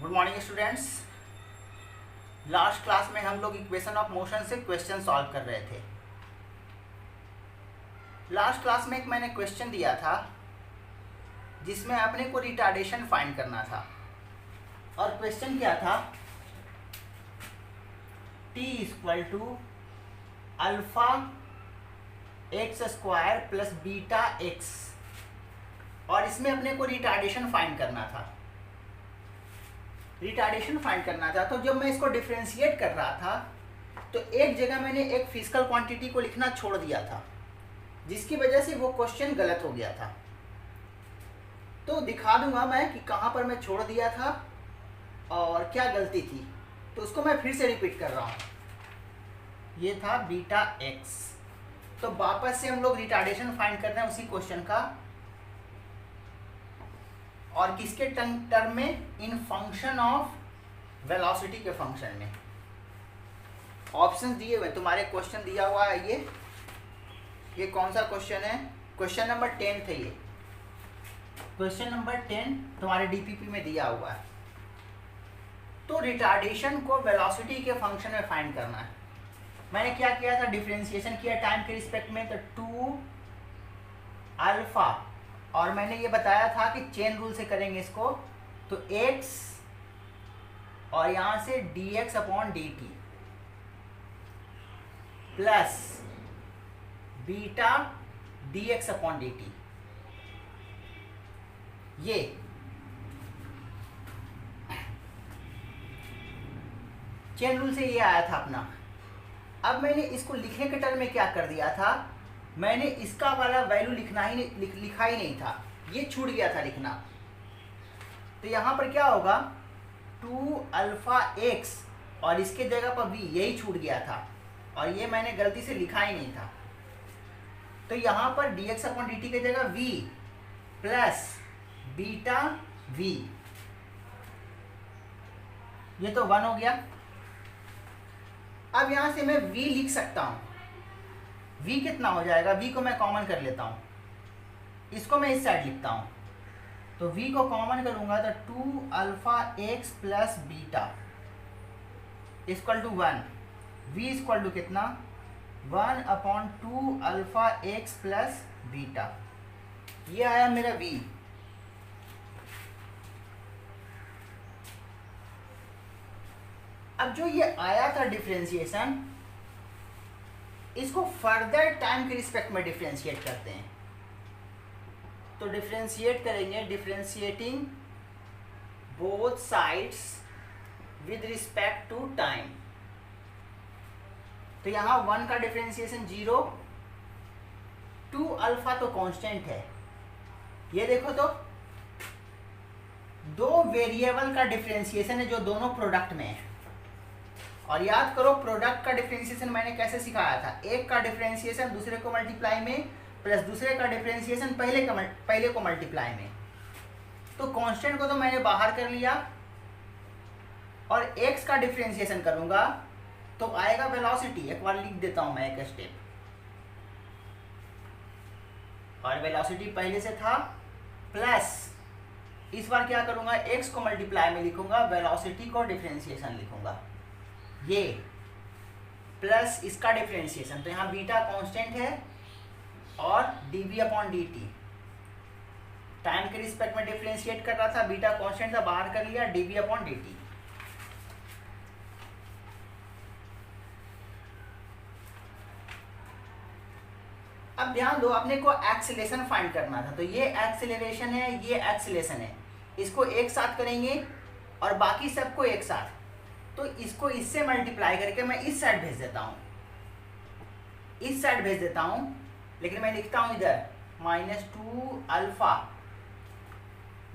Good morning students. Last class में हम लोग इक्वेशन ऑफ मोशन से क्वेश्चन सॉल्व कर रहे थे। लास्ट क्लास में एक मैंने क्वेश्चन दिया था जिसमें अपने को रिटार्डेशन फाइंड करना था और क्वेश्चन क्या था, t equal to alpha x square plus beta x, और इसमें अपने को रिटार्डेशन फाइंड करना था। तो जब मैं इसको डिफ्रेंशिएट कर रहा था तो एक जगह मैंने एक फिजिकल क्वांटिटी को लिखना छोड़ दिया था, जिसकी वजह से वो क्वेश्चन गलत हो गया था। तो दिखा दूंगा मैं कि कहाँ पर मैं छोड़ दिया था और क्या गलती थी। तो उसको मैं फिर से रिपीट कर रहा हूँ। ये था बीटा एक्स। तो वापस से हम लोग रिटार्डेशन फाइंड कर रहे हैं उसी क्वेश्चन का, और किसके टर्म में, इन फंक्शन ऑफ वेलोसिटी के फंक्शन में। ऑप्शंस दिए हुए, तुम्हारे क्वेश्चन दिया हुआ है। ये कौन सा क्वेश्चन है? क्वेश्चन नंबर 10 थे ये। क्वेश्चन नंबर 10 तुम्हारे डीपीपी में दिया हुआ है। तो रिटार्डेशन को वेलोसिटी के फंक्शन में फाइंड करना है। मैंने क्या किया था, डिफरेंशिएशन किया टाइम के रिस्पेक्ट में, तो 2 अल्फा, और मैंने ये बताया था कि चेन रूल से करेंगे इसको, तो x और यहां से dx upon dt plus beta dx upon dt। ये चेन रूल से ये आया था अपना। अब मैंने इसको लिखने के टर्म में क्या कर दिया था, मैंने इसका वाला वैल्यू लिखा ही नहीं था, ये छूट गया था लिखना। तो यहाँ पर क्या होगा, 2 अल्फा एक्स और इसके जगह पर v, यही छूट गया था और ये मैंने गलती से लिखा ही नहीं था। तो यहाँ पर dx अपॉन dt की जगह v प्लस बीटा v, ये तो 1 हो गया। अब यहाँ से मैं v लिख सकता हूँ। v कितना हो जाएगा, v को मैं कॉमन कर लेता हूँ, इसको मैं इस साइड लिखता हूँ। तो v को कॉमन करूंगा तो 2 alpha x plus beta equal to 1। v equal to कितना, 1 upon 2 alpha x plus beta. ये आया मेरा v। अब जो ये आया था डिफरेंशिएशन, इसको फर्दर टाइम के रिस्पेक्ट में डिफरेंशिएट करते हैं। तो डिफरेंशिएट करेंगे, differentiating both sides with respect to time. तो यहाँ 1 का डिफरेंशिएशन 0, 2 अल्फा तो कांस्टेंट है। ये देखो तो दो वेरिएबल का डिफरेंशिएशन है जो दोनों प्रोडक्ट में है। और याद करो प्रोडक्ट का डिफरेंशिएशन मैंने कैसे सिखाया था, एक का डिफरेंशिएशन दूसरे को मल्टीप्लाई में प्लस दूसरे का डिफरेंशिएशन पहले को मल्टीप्लाई में। तो कांस्टेंट को तो मैंने बाहर कर लिया और x का डिफरेंशिएशन करूंगा तो आएगा वेलोसिटी। एक बार लिख देता हूं मैं एक स्टेप, और वेलोसिटी पहले से था प्लस, इस बार क्या करूंगा, x को मल्टीप्लाई में लिखूंगा, वेलोसिटी को डिफरेंशिएशन लिखूंगा, ये प्लस इसका डिफरेंशिएशन। तो यहाँ बीटा कांस्टेंट है और dv अपॉन dt टाइम के रिस्पेक्ट में डिफरेंशिएट कर रहा था, बीटा कांस्टेंट था, बाहर कर लिया, dv अपॉन dt। अब ध्यान दो, अपने को एक्सेलेरेशन फाइंड करना था। तो ये एक्सेलरेशन है, ये एक्सेलेरेशन है, इसको एक साथ करेंगे और बाकी सबको एक साथ। तो इसको इससे मल्टीप्लाई करके मैं इस साइड भेज देता हूँ, इस साइड भेज देता हूँ, लेकिन मैं लिखता हूँ इधर -2 अल्फा,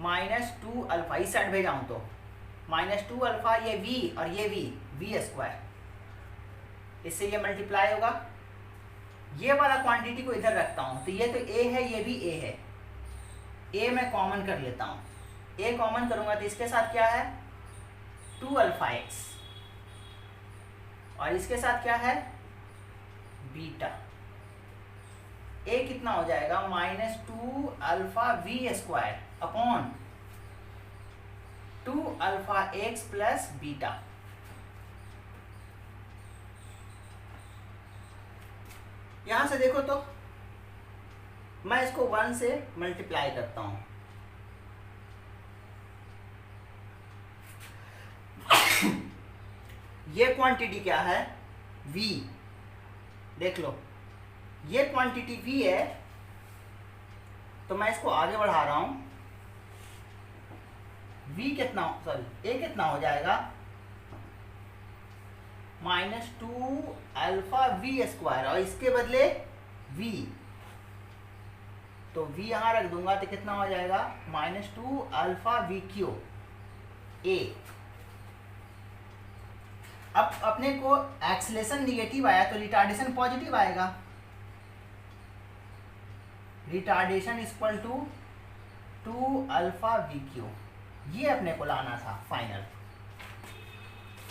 -2 अल्फा इस साइड भेजा हूँ तो -2 अल्फा, ये v और ये v स्क्वायर, इससे ये मल्टीप्लाई होगा। ये वाला क्वांटिटी को इधर रखता हूँ, तो ये तो a है, ये भी a है, a मैं कॉमन कर लेता हूँ। a कॉमन करूंगा तो इसके साथ क्या है, 2 अल्फा एक्स, और इसके साथ क्या है, बीटा। a कितना हो जाएगा, -2 alpha v square upon two alpha x plus beta. यहां से देखो तो मैं इसको 1 से मल्टीप्लाई करता हूं। ये क्वांटिटी क्या है? v। देख लो ये क्वांटिटी v है, तो मैं इसको आगे बढ़ा रहा हूं। v कितना, सॉरी a कितना हो जाएगा? -2 अल्फा v स्क्वायर, और इसके बदले v, तो v यहां रख दूंगा तो कितना हो जाएगा? -2 अल्फा v क्यू a। अब अपने को एक्सेलेरेशन निगेटिव आया तो रिटार्डेशन पॉजिटिव आएगा। Retardation equal to 2 alpha v cube, ये अपने को लाना था फाइनल।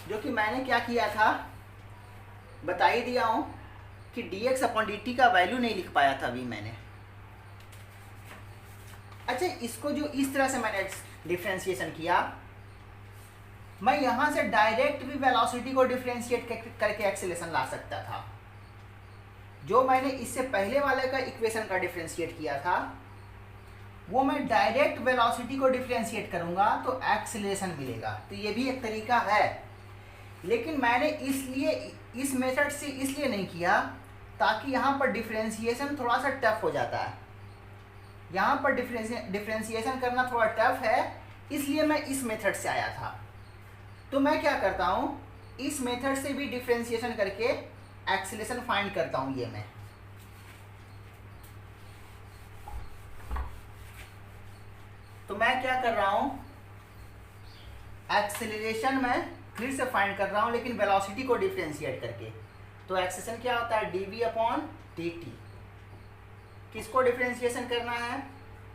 जो कि मैंने क्या किया था, बता ही दिया हूं कि dx अपॉन dt का वैल्यू नहीं लिख पाया था अभी मैंने। अच्छा, इसको जो इस तरह से मैंने डिफ्रेंशिएशन किया, मैं यहां से डायरेक्ट भी वेलोसिटी को डिफरेंशिएट करके एक्सेलेरेशन ला सकता था। जो मैंने इससे पहले वाले का इक्वेशन का डिफरेंशिएट किया था, वो मैं डायरेक्ट वेलोसिटी को डिफरेंशिएट करूंगा तो एक्सेलेरेशन मिलेगा। तो ये भी एक तरीका है, लेकिन मैंने इसलिए इस मेथड से इसलिए नहीं किया ताकि यहाँ पर डिफरेंशिएशन थोड़ा सा टफ हो जाता है। यहाँ पर डिफरेंशिएशन करना थोड़ा टफ है, इसलिए मैं इस मेथड से आया था। तो मैं क्या करता हूँ, इस मेथड से भी डिफरेंशिएशन करके एक्सेलेरेशन फाइंड करता हूँ। ये मैं तो मैं क्या कर रहा हूँ, एक्सेलरेशन में फिर से फाइंड कर रहा हूँ, लेकिन वेलोसिटी को डिफरेंशिएट करके। तो एक्सेलरेशन क्या होता है? dv upon dt। किसको डिफरेंशिएशन करना है?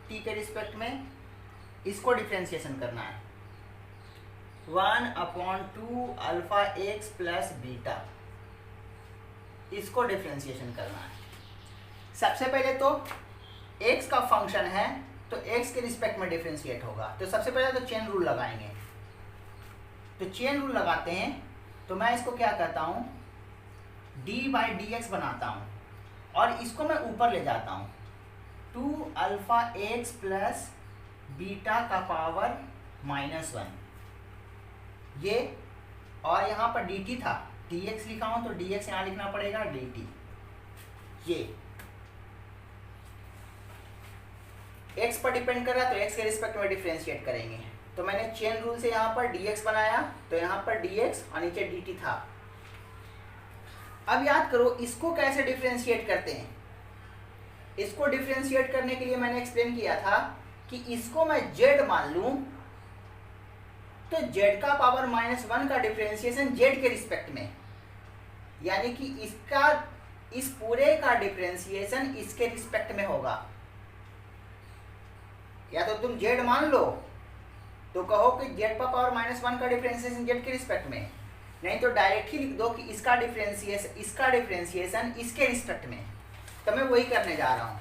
t के रिस्पेक्ट में इसको डिफरेंशिएशन करना है। 1/2 अल्फा एक्स प्लस बीटा, इसको डिफरेंशिएशन करना है। सबसे पहले तो x का फंक्शन है तो x के रिस्पेक्ट में डिफरेंशिएट होगा। तो सबसे पहले तो चेन रूल लगाएंगे। तो चेन रूल लगाते हैं, तो मैं इसको क्या करता हूँ, d/dx बनाता हूँ और इसको मैं ऊपर ले जाता हूँ। 2 अल्फा एक्स प्लस बीटा का पावर -1, ये, और यहाँ पर dt था, dx लिखा हूँ तो dx यहाँ लिखना पड़ेगा dt। ये x पर डिपेंड कर रहा है तो x के रिस्पेक्ट में डिफरेंशिएट करेंगे। तो मैंने चेन रूल से यहाँ पर dx बनाया, तो यहाँ पर dx और नीचे dt था। अब याद करो इसको कैसे डिफरेंशिएट करते हैं। इसको डिफरेंशिएट करने के लिए मैंने एक्सप्लेन किया था कि इसको मैं z मान लूं तो z का पावर -1 का डिफरेंशिएशन z के रिस्पेक्ट में, यानी कि इसका इस पूरे का डिफरेंशिएशन इसके रिस्पेक्ट में होगा। या तो तुम z मान लो तो कहो कि z का पावर -1 का डिफरेंशिएशन z के रिस्पेक्ट में, नहीं तो डायरेक्ट ही लिख दो कि इसका डिफरेंशिएशन इसके रिस्पेक्ट में। तो मैं वही करने जा रहा हूं।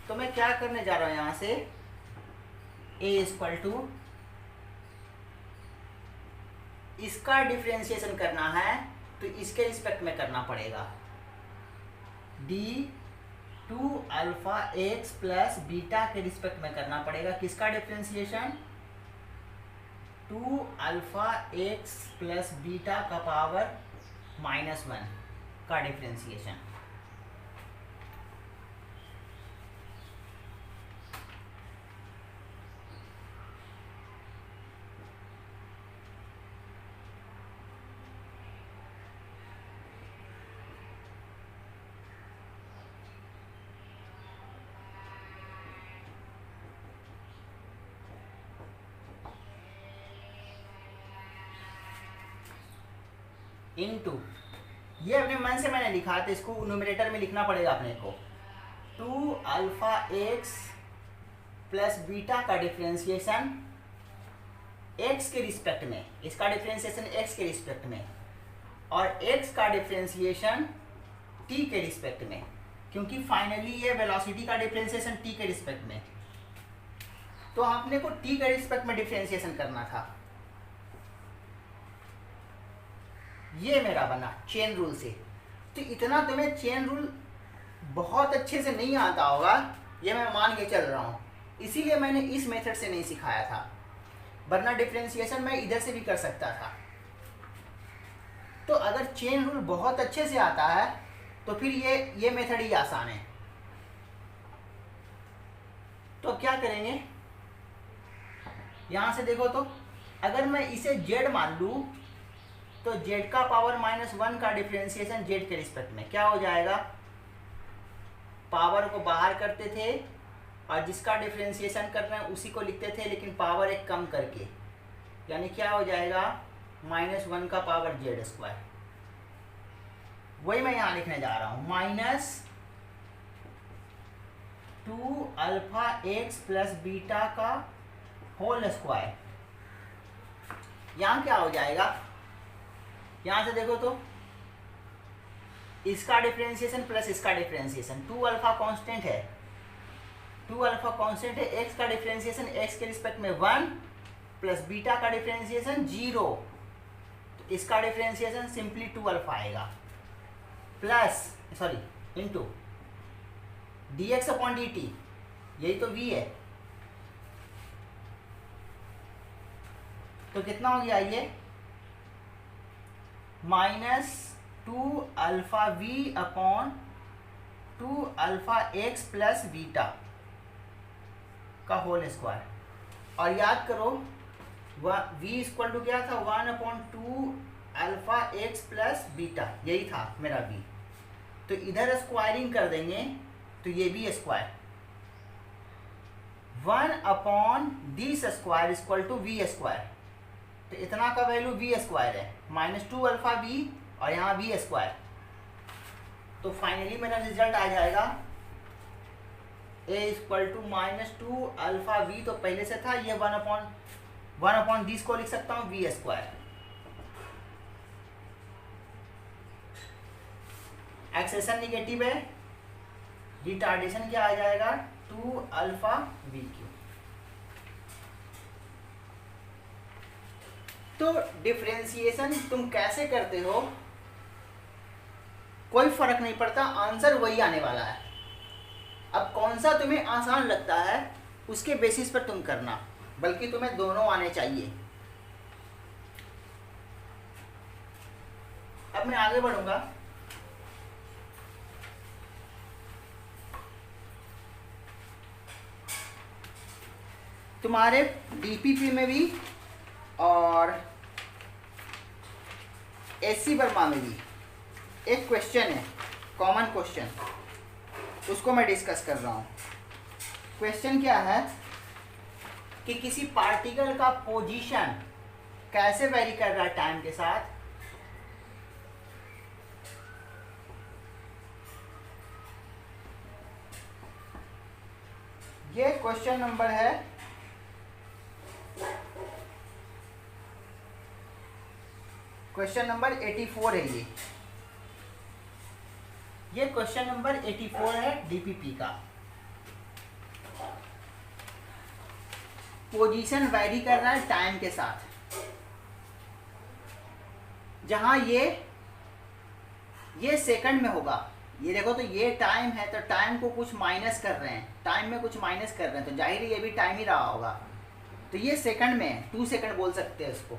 तो मैं क्या करने जा रहा हूं, यहां से a = इसका डिफरेंशिएशन करना है तो इसके रिस्पेक्ट में करना पड़ेगा। d2 alpha x plus beta के रिस्पेक्ट में करना पड़ेगा। किसका differentiation? 2 alpha x plus beta का पावर -1 का डिफरेंशिएशन। इनटू, ये अपने मन से मैंने लिखा तो इसको न्यूमरेटर में लिखना पड़ेगा अपने को। 2 अल्फा एक्स प्लस बीटा का डिफरेंशिएशन x के रिस्पेक्ट में, इसका डिफरेंशिएशन x के रिस्पेक्ट में, और x का डिफरेंशिएशन t के रिस्पेक्ट में, क्योंकि फाइनली ये वेलोसिटी का डिफरेंशिएशन t के रिस्पेक्ट में। तो आपने को टी के रिस्पेक्ट में डिफरेंशिएशन करना था। ये मेरा बना चेन रूल से। तो इतना तुम्हें चेन रूल बहुत अच्छे से नहीं आता होगा, ये मैं मान के चल रहा हूँ, इसीलिए मैंने इस मेथड से नहीं सिखाया था, वरना डिफरेंशिएशन मैं इधर से भी कर सकता था। तो अगर चेन रूल बहुत अच्छे से आता है तो फिर ये मेथड ही आसान है। तो क्या करेंगे, यहां से देखो, तो अगर मैं इसे z मान लूं तो z का पावर -1 का डिफरेंशिएशन z के रिस्पेक्ट में क्या हो जाएगा, पावर को बाहर करते थे और जिसका डिफरेंशिएशन कर रहे हैं उसी को लिखते थे, लेकिन पावर एक कम करके, यानी क्या हो जाएगा -1 का पावर z²। वही मैं यहाँ लिखने जा रहा हूँ, -2α(x + β का होल स्क्वायर। यहाँ क्या हो जाएगा, यहाँ से देखो तो इसका डिफरेंशिएशन प्लस इसका डिफरेंशिएशन, 2α कांस्टेंट है, 2α कांस्टेंट है, x का डिफरेंशिएशन x के रिस्पेक्ट में 1 प्लस बीटा का डिफरेंशिएशन 0, तो इसका डिफरेंशिएशन सिंपली 2α आएगा, प्लस सॉरी इंटू dx/dt, यही तो v है। तो कितना हो गया ये, -2αv/2αx + बीटा का होल स्क्वायर। और याद करो v इक्वल टू क्या था, 1/2αx + बीटा, यही था मेरा v। तो इधर स्क्वायरिंग कर देंगे तो ये भी square, 1/d² equal to v²। तो इतना का वैल्यू v² है, -2αv और यहाँ v²। तो फाइनली मेरा रिजल्ट आ जाएगा a इक्वल टू -2αv, तो पहले से था, ये 1/d को लिख सकता हूँ v²। एक्सेशन निगेटिव है, रिटार्डेशन क्या आ जाएगा, 2αv3। तो डिफरेंशिएशन तुम कैसे करते हो कोई फर्क नहीं पड़ता, आंसर वही आने वाला है। अब कौन सा तुम्हें आसान लगता है उसके बेसिस पर तुम करना, बल्कि तुम्हें दोनों आने चाहिए। अब मैं आगे बढ़ूंगा। तुम्हारे डीपीपी में भी और एससी वर्मा में भी एक क्वेश्चन है, कॉमन क्वेश्चन, उसको मैं डिस्कस कर रहा हूँ। क्वेश्चन क्या है कि किसी पार्टिकल का पोजीशन कैसे वेरी कर रहा है टाइम के साथ। ये क्वेश्चन नंबर है क्वेश्चन नंबर 84 है। ये क्वेश्चन नंबर 84 है डीपीपी का। पोजीशन वैरी कर रहा है टाइम के साथ, जहां ये सेकंड में होगा। ये देखो तो ये टाइम है, तो टाइम को कुछ माइनस कर रहे हैं, टाइम में कुछ माइनस कर रहे हैं, तो जाहिर है ये भी टाइम ही रहा होगा। तो ये सेकंड में है, 2 सेकंड बोल सकते हैं इसको।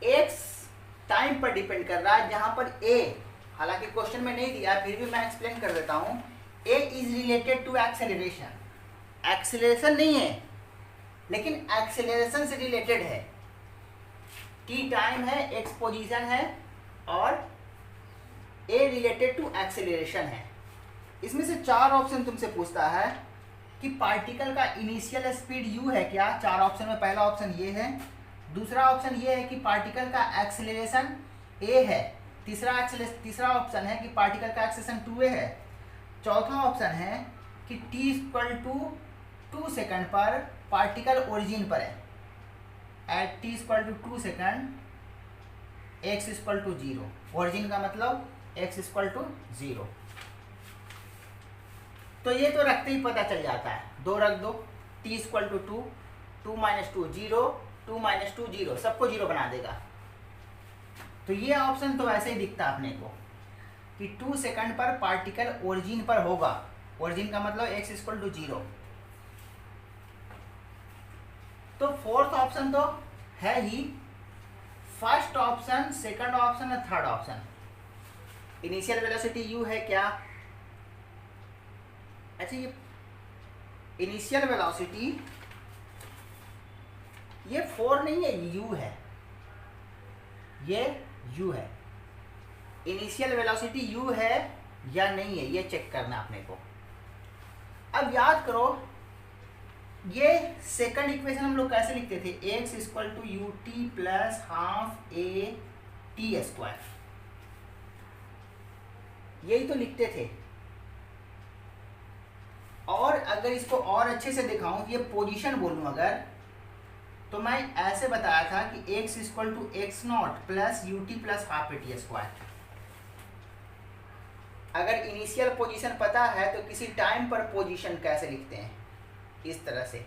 एक्स टाइम पर डिपेंड कर रहा है, जहां पर ए, हालांकि क्वेश्चन में नहीं दिया फिर भी मैं एक्सप्लेन कर देता हूं। A is related to acceleration, acceleration नहीं है लेकिन एक्सेलरेशन से रिलेटेड है। टी टाइम है, एक्स पोजीशन है और ए रिलेटेड टू एक्सेलरेशन है। इसमें से 4 ऑप्शन तुमसे पूछता है कि पार्टिकल का इनिशियल स्पीड यू है क्या। 4 ऑप्शन में पहला ऑप्शन ये है, दूसरा ऑप्शन ये है कि पार्टिकल का एक्सेलरेशन ए है, तीसरा ऑप्शन है कि पार्टिकल का एक्सेलरेशन 2a है, चौथा ऑप्शन है कि t इक्वल टू 2 सेकंड पर पार्टिकल ओरिजिन पर है, at t equal to 2 second x equal to 0। Origin का मतलब x इक्वल टू 0। तो ये तो रखते ही पता चल जाता है, 2 रख दो, t equal to 2, 2 minus 2 0, 2 minus 2 0, सबको 0 बना देगा। तो ये ऑप्शन तो ऐसे ही दिखता अपने को कि 2 सेकंड पर पार्टिकल ओरिजिन पर होगा। ओरिजिन का मतलब x इक्वल टू 0। तो फोर्थ ऑप्शन तो है ही। फर्स्ट ऑप्शन, सेकंड ऑप्शन और third option. Initial velocity u है क्या? अच्छा, ये इनिशियल वेलोसिटी ये 4 नहीं है, u है, ये u है। इनिशियल वेलोसिटी u है या नहीं है, ये चेक करना अपने को। अब याद करो, ये सेकंड इक्वेशन हम लोग कैसे लिखते थे? x equal to u t plus half a t square, यही तो लिखते थे। और अगर इसको और अच्छे से दिखाऊं, ये पोजीशन बोलूं अगर, तो मैं ऐसे बताया था कि x equal to x not plus u t plus half a t square. अगर इनिशियल पोजीशन पता है तो किसी टाइम पर पोजीशन कैसे लिखते हैं? इस तरह से।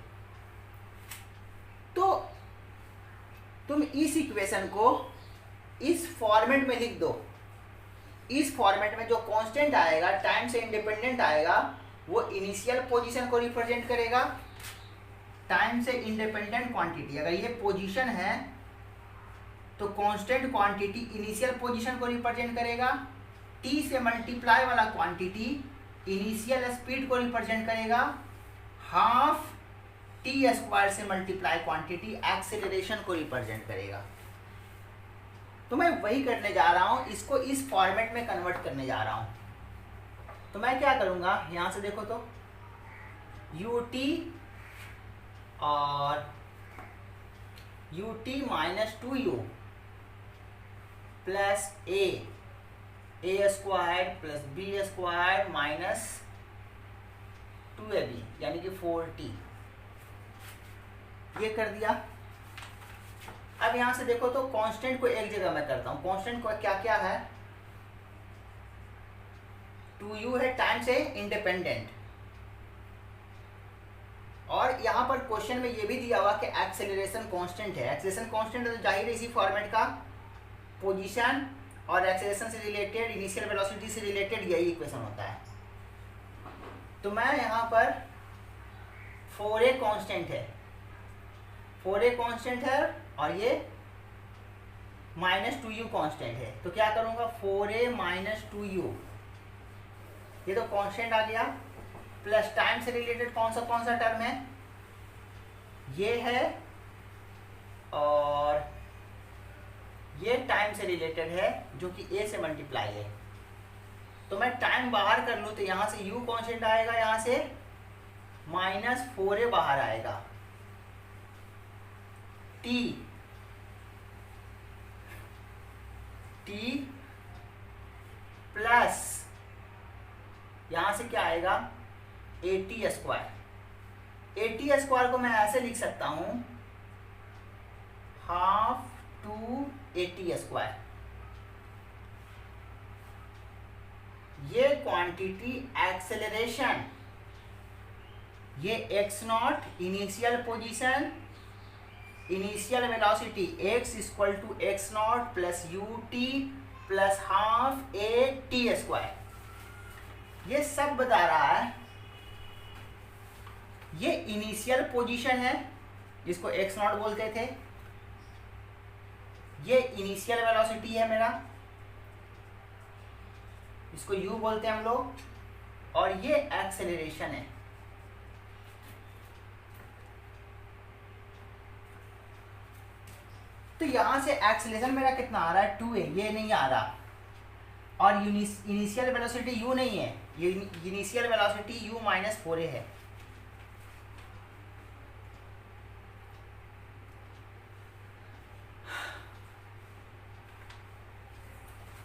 तो तुम इस इक्वेशन को इस फॉर्मेट में लिख दो। इस फॉर्मेट में जो कांस्टेंट आएगा, टाइम से इंडिपेंडेंट आएगा, वो इनिशियल पोजीशन को रिप्रेजेंट करेगा। टाइम से इंडिपेंडेंट क्वांटिटी, अगर ये पोजीशन है तो कांस्टेंट क्वांटिटी इनिशियल पोजीशन को रिप्रेजेंट करेगा। टी से मल्टीप्लाई वाला क्वांटिटी इनिशियल स्पीड को रिप्रेजेंट करेगा। हाफ टी स्क्वायर से मल्टीप्लाई क्वांटिटी एक्सेलरेशन को रिप्रेजेंट करेगा। तो मैं वही करने जा रहा हूं, इसको इस फॉर्मेट में कन्वर्ट करने जा रहा हूं। तो मैं क्या करूंगा, यहां से देखो तो यू टी और u t minus 2u plus a square plus b square minus 2ab यानी कि 4t, ये कर दिया। अब यहां से देखो तो कांस्टेंट को एक जगह मैं करता हूं। कांस्टेंट को क्या क्या है? 2u है, टाइम से इंडिपेंडेंट। और यहां पर क्वेश्चन में ये भी दिया हुआ कि एक्सेलरेशन कांस्टेंट है। एक्सेलरेशन कांस्टेंट है तो जाहिर है इसी फॉर्मेट का पोजीशन और एक्सेलरेशन से रिलेटेड, इनिशियल वेलोसिटी से रिलेटेड यही इक्वेशन होता है। तो मैं यहाँ पर 4a कांस्टेंट है, 4a कांस्टेंट है और ये माइनस 2u कांस्टेंट है। तो क्या करूँगा, 4a माइनस 2u, ये तो कांस्टेंट आ गया। प्लस टाइम से रिलेटेड कौन सा टर्म है? ये है, और ये टाइम से रिलेटेड है जो कि a से मल्टीप्लाई है। तो मैं टाइम बाहर कर लूँ तो यहाँ से u कांस्टेंट आएगा, यहाँ से माइनस 4a बाहर आएगा। t प्लस यहाँ से क्या आएगा, at स्क्वायर। at स्क्वायर को मैं ऐसे लिख सकता हूँ, हाफ 2at स्क्वायर। ये क्वांटिटी एक्सेलरेशन, ये x not initial position, initial velocity x equal to x not plus u t plus half a t square, ये सब बता रहा है। ये इनिशियल पोजीशन है जिसको x नॉट बोलते थे, ये इनिशियल वेलोसिटी है मेरा, इसको u बोलते हैं हम लोग, और ये एक्सेलरेशन है। तो यहां से एक्सेलरेशन मेरा कितना आ रहा है, 2a, ये नहीं आ रहा। और इनिशियल वेलोसिटी u नहीं है, ये initial velocity u minus 4a है।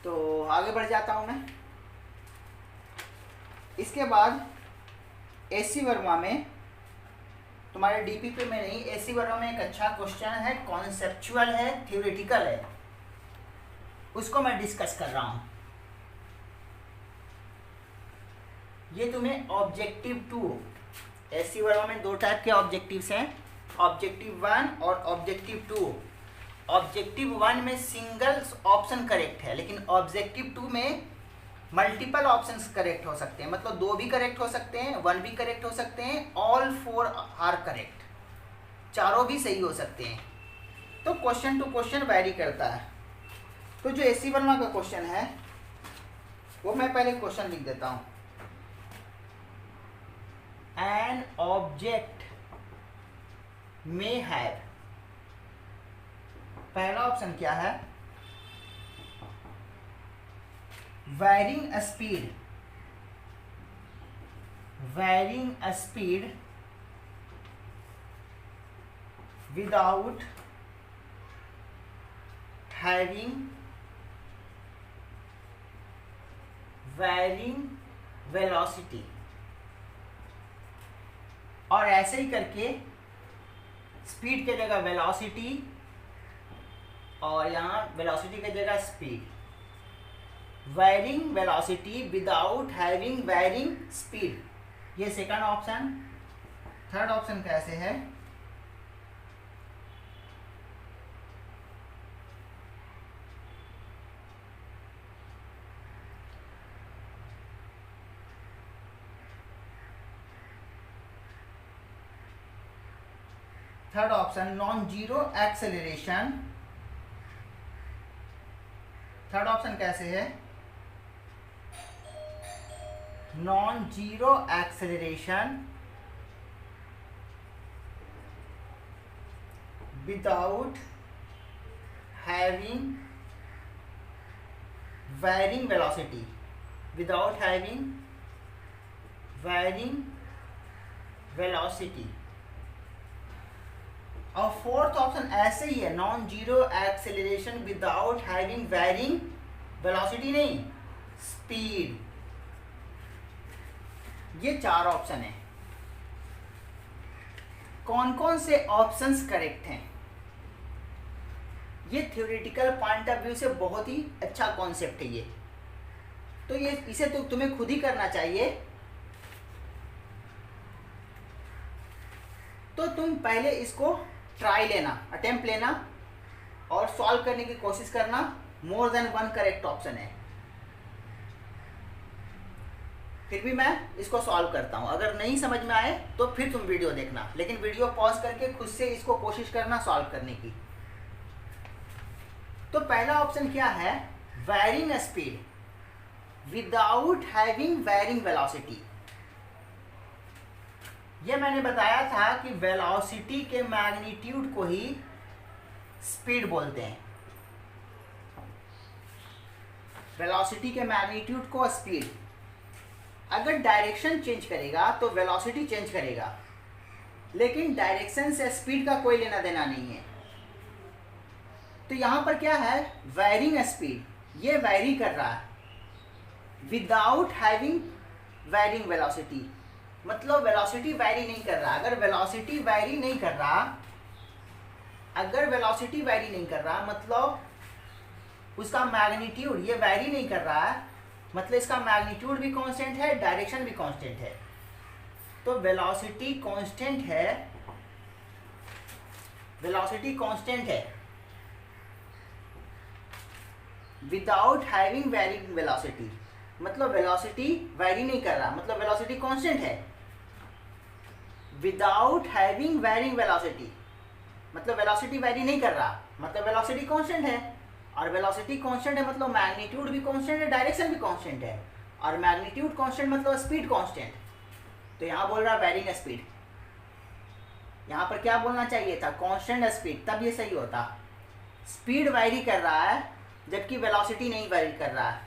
तो आगे बढ़ जाता हूं मैं। इसके बाद एसी वर्मा में, तुम्हारे डीपीपी में नहीं, एसी वर्मा में एक अच्छा क्वेश्चन है, कॉन्सेप्चुअल है, थ्योरेटिकल है, उसको मैं डिस्कस कर रहा हूं। ये तुम्हें ऑब्जेक्टिव 2 एससी वर्मा में दो टाइप के ऑब्जेक्टिव्स हैं, ऑब्जेक्टिव 1 और ऑब्जेक्टिव 2। ऑब्जेक्टिव 1 में सिंगल ऑप्शन करेक्ट है, लेकिन ऑब्जेक्टिव 2 में मल्टीपल ऑप्शंस करेक्ट हो सकते हैं, मतलब 2 भी करेक्ट हो सकते हैं, 1 भी करेक्ट हो सकते हैं, ऑल 4 आर करेक्ट, चारों भी सही हो सकते हैं। तो क्वेश्चन टू क्वेश्चन वैरी करता है। तो जो एससी वर्मा का क्वेश्चन है वो मैं पहले क्वेश्चन लिख देता हूं। एन ऑब्जेक्ट में हैव, पहला ऑप्शन क्या है, varying speed without having varying velocity, और ऐसे ही करके स्पीड के जगह वेलोसिटी और यहाँ वेलोसिटी की जगह speed, varying velocity without having varying speed, ये सेकंड ऑप्शन। थर्ड ऑप्शन कैसे है, third option non zero acceleration. Third option कैसे है, non zero acceleration without having varying velocity, without having varying velocity. और फोर्थ ऑप्शन ऐसे ही है, non zero acceleration without having varying velocity, नहीं speed. ये 4 option है। कौन कौन से ऑप्शंस करेक्ट हैं, ये थ्योरेटिकल पॉइंट ऑफ व्यू से बहुत ही अच्छा कॉन्सेप्ट है ये। तो ये इसे तो तुम्हें खुद ही करना चाहिए। तो तुम पहले इसको ट्राई लेना, अटेम्प्ट लेना और सॉल्व करने की कोशिश करना। मोर देन 1 करेक्ट ऑप्शन है, फिर भी मैं इसको सॉल्व करता हूं। अगर नहीं समझ में आए तो फिर तुम वीडियो देखना, लेकिन वीडियो पॉज करके खुद से इसको कोशिश करना सॉल्व करने की। तो पहला ऑप्शन क्या है, varying speed without having varying velocity. ये मैंने बताया था कि वेलोसिटी के मैग्नीट्यूड को ही स्पीड बोलते हैं, वेलोसिटी के मैग्नीट्यूड को स्पीड। अगर डायरेक्शन चेंज करेगा तो वेलोसिटी चेंज करेगा, लेकिन डायरेक्शन से स्पीड का कोई लेना देना नहीं है। तो यहां पर क्या है, वैरिंग स्पीड, ये वैरी कर रहा है विदाउट हैविंग वैरिंग वेलोसिटी, मतलब वेलोसिटी वैरी नहीं कर रहा। अगर वेलोसिटी वैरी नहीं कर रहा, अगर वेलोसिटी वैरी नहीं कर रहा मतलब उसका मैग्नीट्यूड ये वैरी नहीं कर रहा है, मतलब इसका मैग्नीट्यूड भी कांस्टेंट है, डायरेक्शन भी कांस्टेंट है। तो वेलोसिटी कांस्टेंट है, वेलोसिटी कांस्टेंट है विदाउट हैविंग वैरिंग वेलोसिटी, मतलब वेलोसिटी वैरी नहीं कर रहा, मतलब वेलोसिटी कांस्टेंट है। विदाउट हैविंग वैरिंग वेलोसिटी मतलब वेलोसिटी वैरी नहीं कर रहा, मतलब वेलोसिटी कांस्टेंट है। और वेलोसिटी कांस्टेंट है मतलब मैग्नीट्यूड भी कांस्टेंट है, डायरेक्शन भी कांस्टेंट है। और मैग्नीट्यूड कांस्टेंट मतलब स्पीड कांस्टेंट। तो यहाँ बोल रहा है वैरिंग स्पीड, यहाँ पर क्या बोलना चाहिए था, कांस्टेंट स्पीड, तब ये सही होता। स्पीड वैरी कर रहा है जबकि वेलोसिटी नहीं वैरी कर रहा है।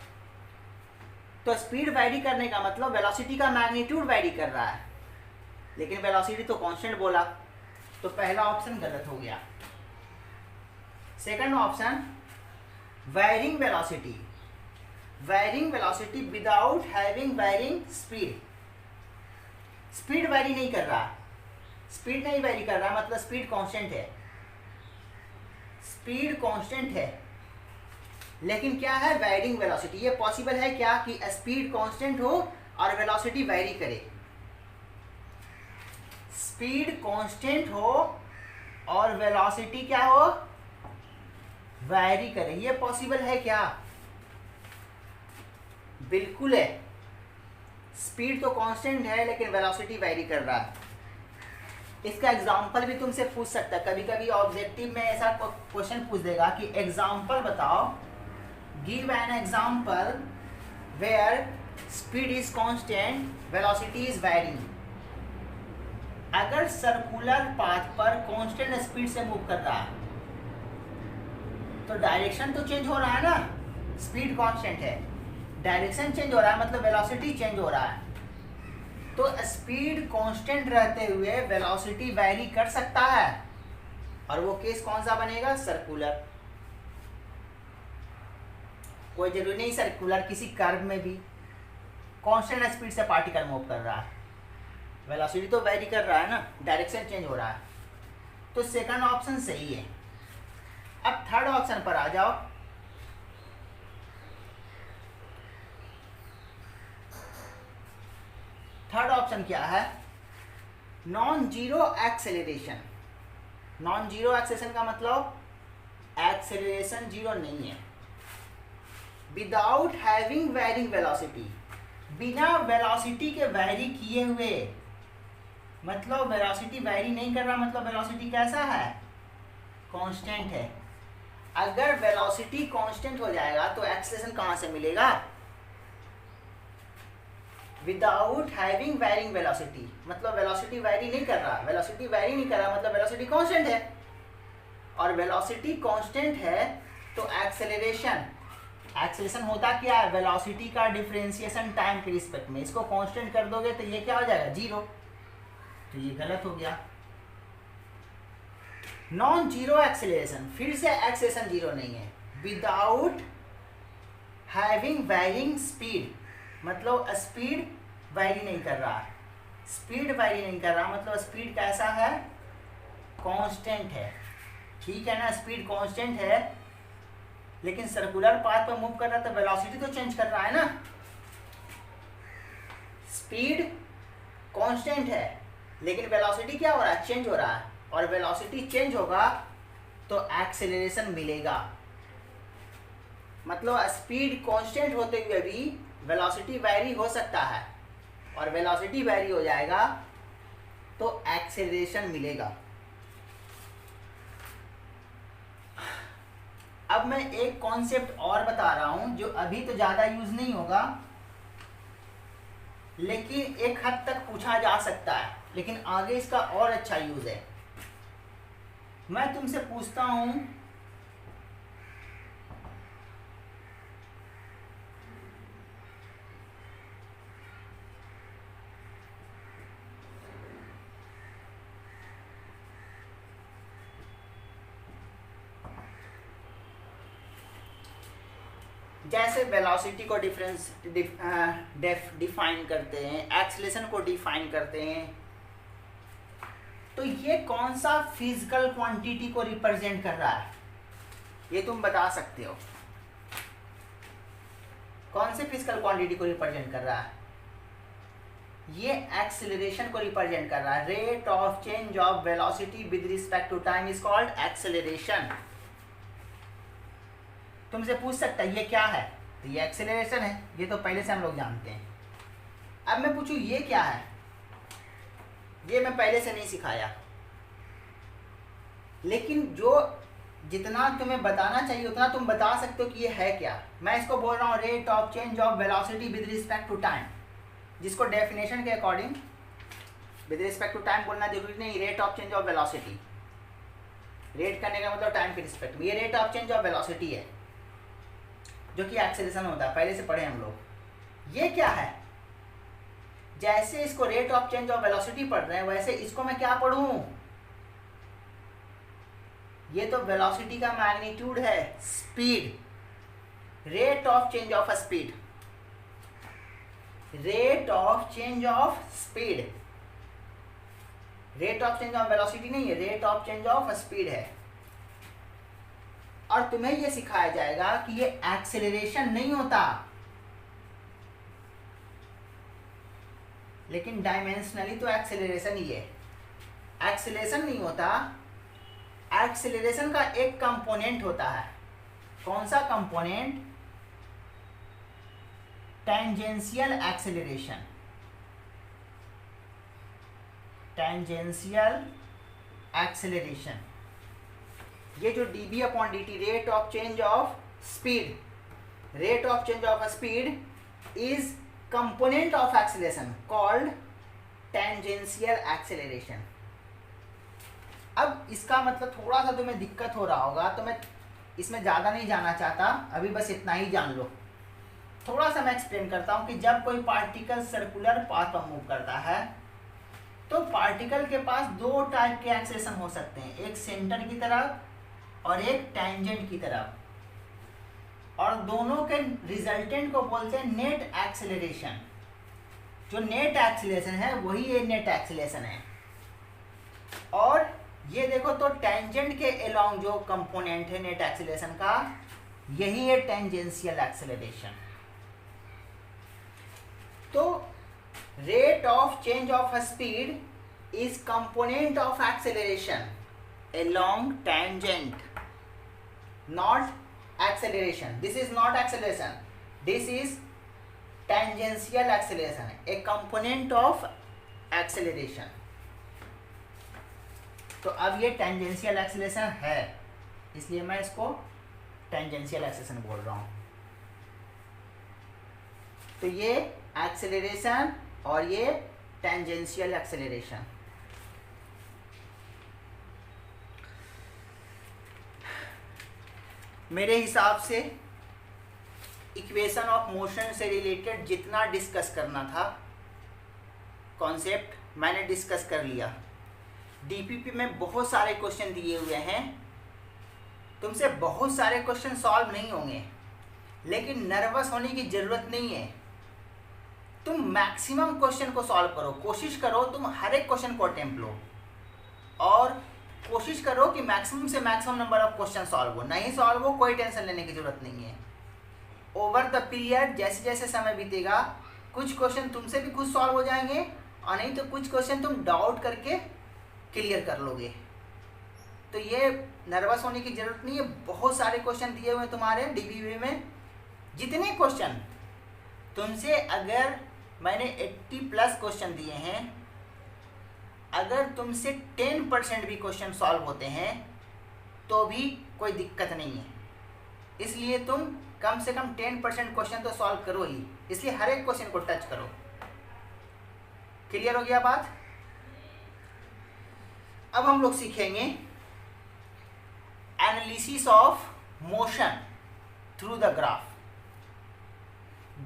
तो स्पीड वैरी करने का मतलब वेलोसिटी का मैग्नीट्यूड वैरी कर रहा है, लेकिन वेलोसिटी तो कांस्टेंट बोला। तो पहला ऑप्शन गलत हो गया। Second option varying velocity, varying velocity without having varying speed. Speed vary नहीं कर रहा, स्पीड नहीं वैरी कर रहा मतलब स्पीड कांस्टेंट है, स्पीड कांस्टेंट है, लेकिन क्या है वैरिंग वेलोसिटी। ये पॉसिबल है क्या कि स्पीड कांस्टेंट हो और वेलोसिटी वैरी करे। स्पीड कांस्टेंट हो और वेलोसिटी क्या हो, वैरी करे। ये पॉसिबल है क्या? बिल्कुल है। स्पीड तो कांस्टेंट है लेकिन वेलोसिटी वैरी कर रहा है। इसका एग्जांपल भी तुमसे पूछ सकता है, कभी कभी ऑब्जेक्टिव में ऐसा क्वेश्चन पूछ देगा कि एग्जांपल बताओ, give an example where speed is constant, velocity is varying. अगर सर्कुलर पाथ पर कांस्टेंट स्पीड से मूव कर रहा है तो डायरेक्शन तो चेंज हो रहा है ना, स्पीड कांस्टेंट है, डायरेक्शन चेंज हो रहा है मतलब वेलोसिटी चेंज हो रहा है। तो स्पीड कांस्टेंट रहते हुए वेलोसिटी वैरी कर सकता है, और वो केस कौन सा बनेगा, सर्कुलर। कोई जरूरी नहीं सर्कुलर, किसी कर्व में भी कांस्टेंट स्पीड से पार्टिकल मूव कर रहा है, वेलोसिटी तो वैरी कर रहा है ना, डायरेक्शन चेंज हो रहा है। तो सेकंड ऑप्शन सही है। अब थर्ड ऑप्शन पर आ जाओ। थर्ड ऑप्शन क्या है, non zero acceleration. Non zero acceleration का मतलब एक्सेलरेशन जीरो नहीं है। विदाउट हैविंग वैरिंग वेलोसिटी, बिना वेलोसिटी के वैरी किए हुए, मतलब वेलोसिटी वैरी नहीं कर रहा, मतलब वेलोसिटी कैसा है, कांस्टेंट है। अगर वेलोसिटी कांस्टेंट हो जाएगा तो एक्सेलरेशन कहां से मिलेगा, विदाउट हैविंग वैरिंग वेलोसिटी, मतलब वेलोसिटी वैरी नहीं कर रहा, वेलोसिटी वैरी नहीं कर रहा मतलब वेलोसिटी कांस्टेंट है, और वेलोसिटी कांस्टेंट है तो एक्सेलरेशन, एक्सेलरेशन होता क्या है, वेलोसिटी का डिफरेंशिएशन टाइम के रिस्पेक्ट में। इसको कांस्टेंट कर दोगे तो ये क्या हो जाएगा, जीरो। तो ये गलत हो गया। नॉन जीरो एक्सेलरेशन, फिर से एक्सेलरेशन जीरो नहीं है। विदाउट हैविंग वैरिंग स्पीड, मतलब स्पीड वैरी नहीं कर रहा, स्पीड वैरी नहीं कर रहा मतलब स्पीड कैसा है, कांस्टेंट है। ठीक है ना, स्पीड कांस्टेंट है लेकिन सर्कुलर पाथ पर मूव कर रहा है तो वेलोसिटी तो चेंज कर रहा है ना। स्पीड कांस्टेंट है लेकिन वेलोसिटी क्या हो रहा है, चेंज हो रहा है, और वेलोसिटी चेंज होगा तो एक्सेलरेशन मिलेगा। मतलब स्पीड कांस्टेंट होते हुए भी वेलोसिटी वैरी हो सकता है, और वेलोसिटी वैरी हो जाएगा तो एक्सेलरेशन मिलेगा। अब मैं एक कॉन्सेप्ट और बता रहा हूं जो अभी तो ज्यादा यूज नहीं होगा लेकिन एक हद तक पूछा जा सकता है, लेकिन आगे इसका और अच्छा यूज है। मैं तुमसे पूछता हूं, जैसे वेलोसिटी को डिफाइन करते हैं, एक्सेलरेशन को डिफाइन करते हैं, तो ये कौन सा फिजिकल क्वांटिटी को रिप्रेजेंट कर रहा है, ये तुम बता सकते हो। कौन से फिजिकल क्वांटिटी को रिप्रेजेंट कर रहा है, ये एक्सेलरेशन को रिप्रेजेंट कर रहा है। Rate of change of velocity with respect to time is called acceleration. तुमसे पूछ सकता है ये क्या है, तो ये एक्सेलरेशन है, ये तो पहले से हम लोग जानते हैं। अब मैं पूछूं ये क्या है, ये मैं पहले से नहीं सिखाया, लेकिन जो जितना तुम्हें बताना चाहिए उतना तुम बता सकते हो कि ये है क्या। मैं इसको बोल रहा हूँ rate of change of velocity with respect to time, जिसको डेफिनेशन के according with respect to time बोलना जरूरी नहीं, rate of change of velocity, rate करने का मतलब टाइम के रिस्पेक्ट में। ये rate of change of velocity है जो कि एक्सेलरेशन होता है, पहले से पढ़े हम लोग। ये क्या है, जैसे इसको rate of change of velocity पढ़ रहे हैं वैसे इसको मैं क्या पढ़ूं, ये तो वेलोसिटी का मैग्नीट्यूड है, speed, rate of change of speed, rate of change of speed, rate of change of velocity नहीं है, rate of change of speed है। और तुम्हें यह सिखाया जाएगा कि ये एक्सेलरेशन नहीं होता, लेकिन डायमेंशनली तो एक्सेलरेशन ही है। एक्सेलेरेशन नहीं होता, एक्सेलरेशन का एक कंपोनेंट होता है। कौन सा component? Tangential acceleration. Tangential acceleration, ये जो dB upon dt, rate of change of speed, rate of change of speed is component of acceleration called tangential acceleration. अब इसका मतलब थोड़ा सा तुम्हें दिक्कत हो रहा होगा, तो मैं इसमें ज़्यादा नहीं जाना चाहता, अभी बस इतना ही जान लो। थोड़ा सा मैं एक्सप्लेन करता हूँ कि जब कोई पार्टिकल सर्कुलर पाथ पर मूव करता है तो पार्टिकल के पास दो टाइप के एक्सेलरेशन हो सकते हैं, एक सेंटर की तरफ और एक टेंजेंट की तरफ, और दोनों के रिजल्टेंट को बोलते हैं नेट एक्सेलरेशन। जो नेट एक्सेलरेशन है वही ये नेट एक्सेलरेशन है। और ये देखो तो टेंजेंट के अलोंग जो कंपोनेंट है नेट एक्सेलरेशन का, यही है टेंजेंशियल एक्सेलरेशन। तो rate of change of speed is component of acceleration along tangent, not acceleration. This is not acceleration, this is tangential acceleration, a component of acceleration. तो अब ये tangential acceleration है, इसलिए मैं इसको tangential acceleration बोल रहा हूँ। तो ये acceleration और ये tangential acceleration। मेरे हिसाब से इक्वेशन ऑफ मोशन से रिलेटेड जितना डिस्कस करना था कॉन्सेप्ट मैंने डिस्कस कर लिया। डीपीपी में बहुत सारे क्वेश्चन दिए हुए हैं, तुमसे बहुत सारे क्वेश्चन सॉल्व नहीं होंगे, लेकिन नर्वस होने की ज़रूरत नहीं है। तुम मैक्सिमम क्वेश्चन को सॉल्व करो, कोशिश करो तुम हर एक क्वेश्चन को अटेम्प्ट लो और कोशिश करो कि मैक्सिमम से maximum number of question solve हो। नहीं सॉल्व हो कोई टेंशन लेने की जरूरत नहीं है। ओवर द पीरियड जैसे जैसे समय बीतेगा कुछ क्वेश्चन तुमसे भी खुद सॉल्व हो जाएंगे और नहीं तो कुछ क्वेश्चन तुम डाउट करके क्लियर कर लोगे। तो ये नर्वस होने की ज़रूरत नहीं है। बहुत सारे क्वेश्चन दिए हुए हैं तुम्हारे डीपीपी में। जितने क्वेश्चन तुमसे, अगर मैंने 80+ क्वेश्चन दिए हैं, अगर तुमसे 10% भी क्वेश्चन सॉल्व होते हैं तो भी कोई दिक्कत नहीं है। इसलिए तुम कम से कम 10% क्वेश्चन तो सॉल्व करो ही, इसलिए हर एक क्वेश्चन को टच करो। क्लियर हो गया बात? अब हम लोग सीखेंगे analysis of motion through the graph.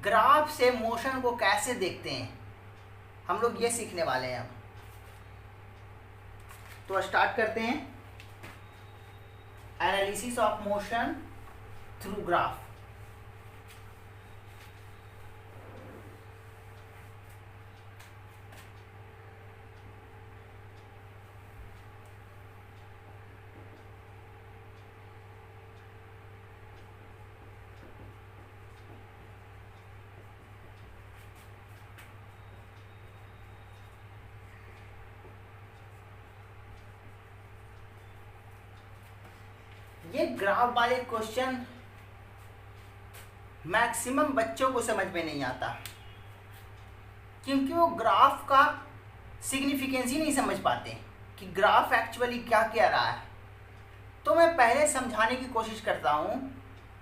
Graph से मोशन को कैसे देखते हैं हम लोग ये सीखने वाले हैं। अब तो स्टार्ट करते हैं analysis of motion through graph. ये ग्राफ वाले क्वेश्चन मैक्सिमम बच्चों को समझ में नहीं आता, क्योंकि वो ग्राफ का सिग्निफिकेंस ही नहीं समझ पाते कि ग्राफ एक्चुअली क्या कह रहा है। तो मैं पहले समझाने की कोशिश करता हूँ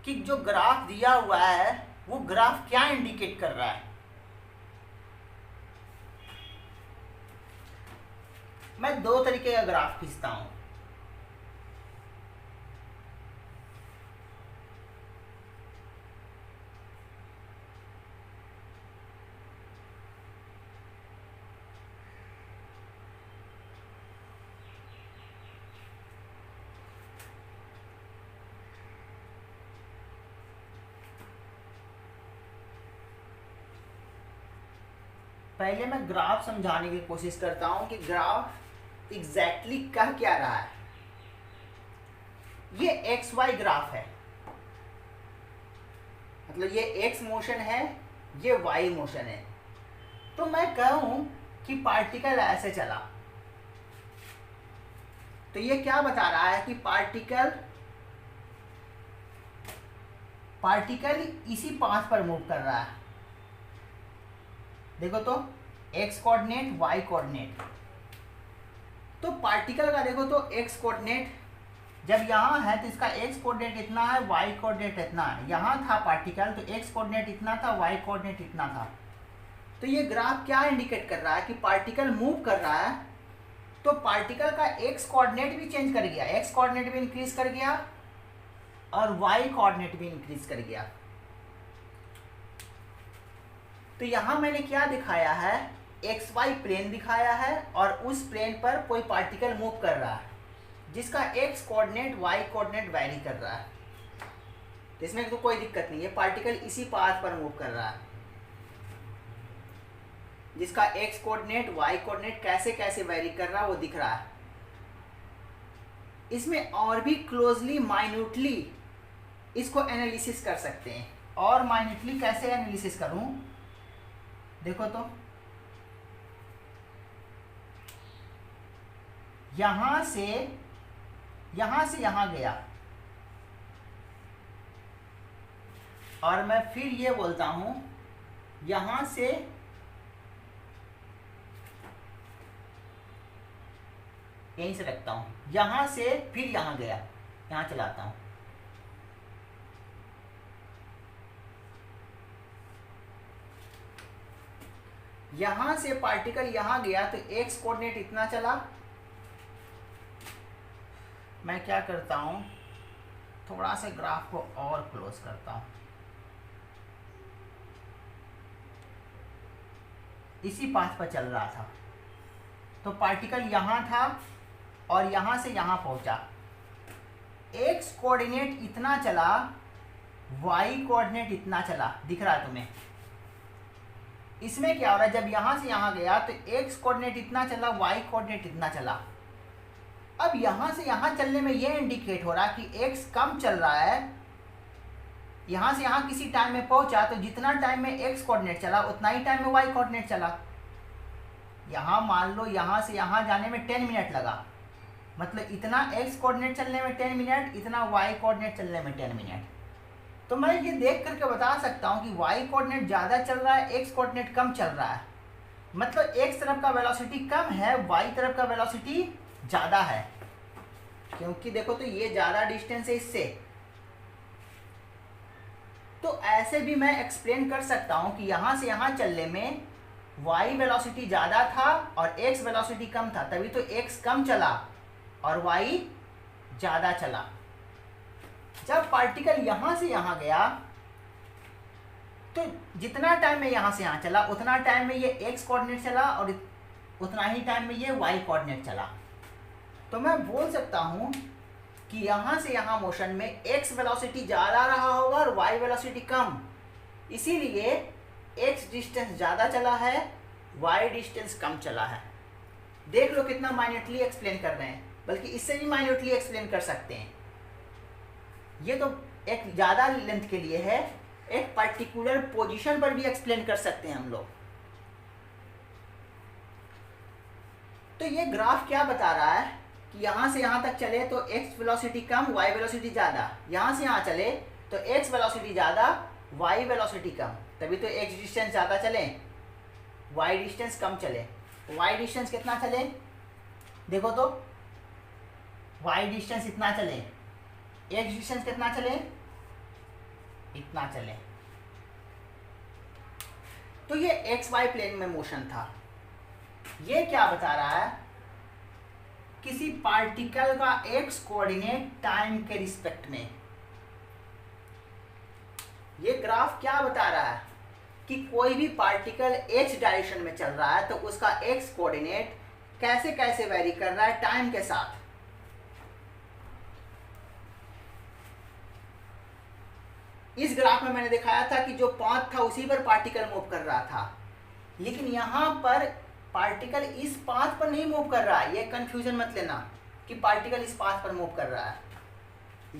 कि जो ग्राफ दिया हुआ है वो ग्राफ क्या इंडिकेट कर रहा है। मैं दो तरीके का ग्राफ खींचता हूँ। पहले मैं ग्राफ समझाने की कोशिश करता हूं कि ग्राफ एग्जैक्टली कह क्या रहा है। ये एक्स वाई ग्राफ है, मतलब ये एक्स मोशन है, ये वाई मोशन है। तो मैं कहूं कि पार्टिकल ऐसे चला, तो ये क्या बता रहा है कि पार्टिकल इसी पाथ पर मूव कर रहा है। देखो तो एक्स कोऑर्डिनेट, वाई कोऑर्डिनेट। तो पार्टिकल का देखो तो एक्स कोऑर्डिनेट जब यहाँ है तो इसका एक्स कोऑर्डिनेट इतना है, वाई कोऑर्डिनेट इतना है। यहाँ था पार्टिकल तो एक्स कोऑर्डिनेट इतना था, वाई कोऑर्डिनेट इतना था। तो ये ग्राफ क्या इंडिकेट कर रहा है कि पार्टिकल मूव कर रहा है, तो पार्टिकल का एक्स कोऑर्डिनेट भी चेंज कर गया, एक्स कोऑर्डिनेट भी इंक्रीज कर गया और वाई कोऑर्डिनेट भी इंक्रीज कर गया। तो यहां मैंने क्या दिखाया है, एक्स वाई प्लेन दिखाया है और उस प्लेन पर कोई पार्टिकल मूव कर रहा है जिसका x coordinate y coordinate vary कर रहा है। तो इसमें तो कोई दिक्कत नहीं है, पार्टिकल इसी पाथ पर मूव कर रहा है जिसका एक्स कोऑर्डिनेट वाई कोऑर्डिनेट कैसे कैसे वैरी कर रहा है वो दिख रहा है। इसमें और भी क्लोजली माइन्यूटली इसको एनालिसिस कर सकते हैं। और माइन्यूटली कैसे एनालिसिस करूं, देखो तो यहां से यहां गया और मैं फिर ये बोलता हूं यहां से यहीं से रखता हूं, यहां से फिर यहां गया, यहां चलाता हूं। यहां से पार्टिकल यहां गया तो एक्स कोऑर्डिनेट इतना चला। मैं क्या करता हूं, थोड़ा सा ग्राफ को और क्लोज करता हूं। इसी पाथ पर चल रहा था तो पार्टिकल यहां था और यहां से यहां पहुंचा। एक्स कोऑर्डिनेट इतना चला, वाई कोऑर्डिनेट इतना चला, दिख रहा है तुम्हें। इसमें क्या हो रहा है, जब यहां से यहां गया तो एक्स कोऑर्डिनेट इतना चला, वाई कोऑर्डिनेट इतना चला। अब यहां से यहां चलने में यह इंडिकेट हो रहा कि एक्स कम चल रहा है। यहां से यहां किसी टाइम में पहुंचा तो जितना टाइम में एक्स कोऑर्डिनेट चला उतना ही टाइम में वाई कोऑर्डिनेट चला। यहां मान लो यहां से यहां जाने में 10 मिनट लगा, मतलब इतना एक्स कोऑर्डिनेट चलने में 10 मिनट, इतना वाई कोऑर्डिनेट चलने में 10 मिनट। तो मैं ये देख करके बता सकता हूँ कि वाई कोऑर्डिनेट ज़्यादा चल रहा है, एक्स कोऑर्डिनेट कम चल रहा है। मतलब एक्स तरफ का वेलोसिटी कम है, वाई तरफ का वेलोसिटी ज़्यादा है, क्योंकि देखो तो ये ज़्यादा डिस्टेंस है इससे। तो ऐसे भी मैं एक्सप्लेन कर सकता हूँ कि यहाँ से यहाँ चलने में वाई वेलोसिटी ज़्यादा था और एक्स वेलोसिटी कम था, तभी तो एक्स कम चला और वाई ज़्यादा चला। जब पार्टिकल यहां से यहां गया तो जितना टाइम में यहां से यहां चला उतना टाइम में ये एक्स कोऑर्डिनेट चला और उतना ही टाइम में ये वाई कोऑर्डिनेट चला। तो मैं बोल सकता हूं कि यहां से यहां मोशन में एक्स वेलोसिटी ज़्यादा रहा होगा और वाई वेलोसिटी कम, इसीलिए एक्स डिस्टेंस ज़्यादा चला है, वाई डिस्टेंस कम चला है। देख लो कितना माइन्यूटली एक्सप्लेन कर रहे हैं, बल्कि इससे भी माइन्यूटली एक्सप्लेन कर सकते हैं। ये तो एक ज़्यादा लेंथ के लिए है, एक पर्टिकुलर पोजीशन पर भी एक्सप्लेन कर सकते हैं हम लोग। तो ये ग्राफ क्या बता रहा है कि यहाँ से यहाँ तक चले तो एक्स वेलोसिटी कम, वाई वेलोसिटी ज़्यादा। यहाँ से यहाँ चले तो एक्स वेलोसिटी ज़्यादा, वाई वेलोसिटी कम, तभी तो एक्स डिस्टेंस ज़्यादा चले, वाई डिस्टेंस कम चले। वाई डिस्टेंस कितना चले, देखो तो वाई डिस्टेंस इतना चले, एक्स डिस्टेंस कितना चले, इतना चले। तो ये एक्स वाई प्लेन में मोशन था। ये क्या बता रहा है, किसी पार्टिकल का एक्स कोऑर्डिनेट टाइम के रिस्पेक्ट में। ये ग्राफ क्या बता रहा है कि कोई भी पार्टिकल एक्स डायरेक्शन में चल रहा है तो उसका एक्स कोऑर्डिनेट कैसे कैसे वेरी कर रहा है टाइम के साथ। इस ग्राफ में मैंने दिखाया था कि जो पाथ था उसी पर पार्टिकल मूव कर रहा था, लेकिन यहाँ पर पार्टिकल इस पाथ पर नहीं मूव कर रहा है। ये कंफ्यूजन मत लेना कि पार्टिकल इस पाथ पर मूव कर रहा है।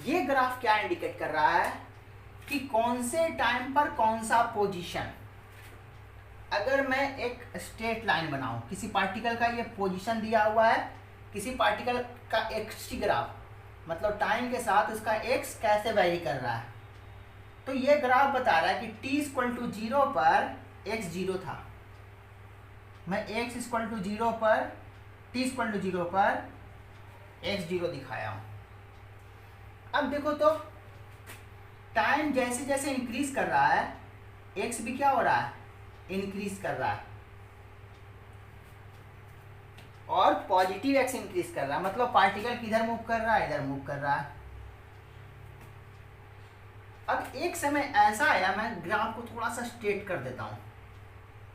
ये ग्राफ क्या इंडिकेट कर रहा है कि कौन से टाइम पर कौन सा पोजीशन। अगर मैं एक स्ट्रेट लाइन बनाऊं, किसी पार्टिकल का ये पोजीशन दिया हुआ है, किसी पार्टिकल का एक्स ग्राफ, मतलब टाइम के साथ उसका एक्स कैसे वेरी कर रहा है। तो ये ग्राफ बता रहा है कि t=0 पर x 0 था, मैं x=0 पर t=0 पर x 0 दिखाया हूँ। अब देखो तो टाइम जैसे जैसे इंक्रीज कर रहा है x भी क्या हो रहा है, इंक्रीज कर रहा है, और पॉजिटिव एक्स इंक्रीज कर रहा है, मतलब पार्टिकल किधर मूव कर रहा है, इधर मूव कर रहा है। अब एक समय ऐसा आया, मैं ग्राफ को थोड़ा सा स्ट्रेट कर देता हूं,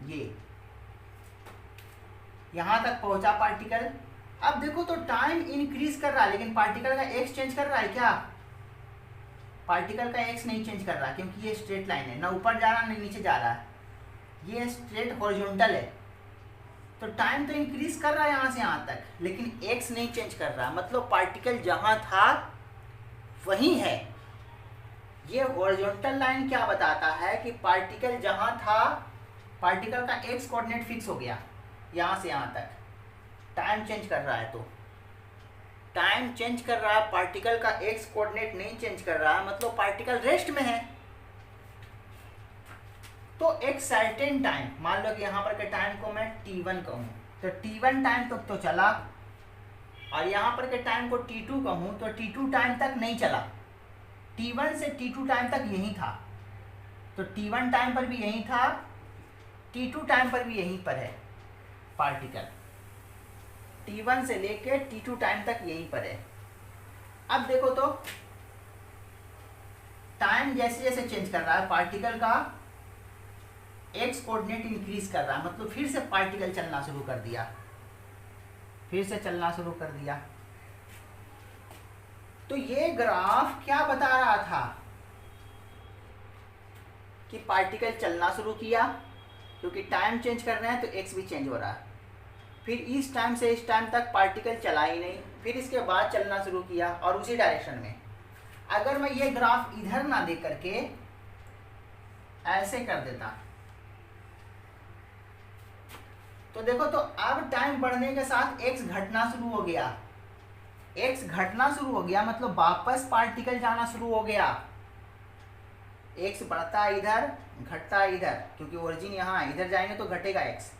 ये यहां तक पहुंचा पार्टिकल। अब देखो तो टाइम इंक्रीज कर रहा है लेकिन पार्टिकल का एक्स चेंज कर रहा है क्या, पार्टिकल का एक्स नहीं चेंज कर रहा, क्योंकि ये स्ट्रेट लाइन है, ना ऊपर जा रहा ना नीचे जा रहा है, ये स्ट्रेट हॉरिजॉन्टल है। तो टाइम तो इंक्रीज कर रहा है यहाँ से यहाँ तक, लेकिन एक्स नहीं चेंज कर रहा, मतलब पार्टिकल जहाँ था वहीं है। ये हॉरिजॉन्टल लाइन क्या बताता है कि पार्टिकल जहाँ था, पार्टिकल का एक्स कोऑर्डिनेट फिक्स हो गया यहाँ से यहाँ तक, टाइम चेंज कर रहा है तो टाइम चेंज कर रहा है, पार्टिकल का एक्स कोऑर्डिनेट नहीं चेंज कर रहा है, मतलब पार्टिकल रेस्ट में है। तो एक सर्टेन टाइम, मान लो कि यहाँ पर के टाइम को मैं t1 कहूँ, तो t1 टाइम तक तो चला, और यहाँ पर के टाइम को t2 कहूँ तो t2 टाइम तक नहीं चला, t1 से t2 टाइम तक यही था, तो t1 टाइम पर भी यही था, t2 टाइम पर भी यहीं पर है पार्टिकल, t1 से लेके t2 टाइम तक यहीं पर है। अब देखो तो टाइम जैसे जैसे चेंज कर रहा है, पार्टिकल का एक्स कोऑर्डिनेट इंक्रीज कर रहा है, मतलब फिर से पार्टिकल चलना शुरू कर दिया, फिर से चलना शुरू कर दिया। तो ये ग्राफ क्या बता रहा था कि पार्टिकल चलना शुरू किया, क्योंकि टाइम चेंज कर रहे हैं तो एक्स भी चेंज हो रहा है, फिर इस टाइम से इस टाइम तक पार्टिकल चला ही नहीं, फिर इसके बाद चलना शुरू किया और उसी डायरेक्शन में। अगर मैं ये ग्राफ इधर ना दे करके ऐसे कर देता, तो देखो तो अब टाइम बढ़ने के साथ एक्स घटना शुरू हो गया, एक्स घटना शुरू हो गया मतलब वापस पार्टिकल जाना शुरू हो गया, एक्स बढ़ता इधर घटता इधर, क्योंकि ओरिजिन यहाँ है, इधर जाएंगे तो घटेगा एक्स।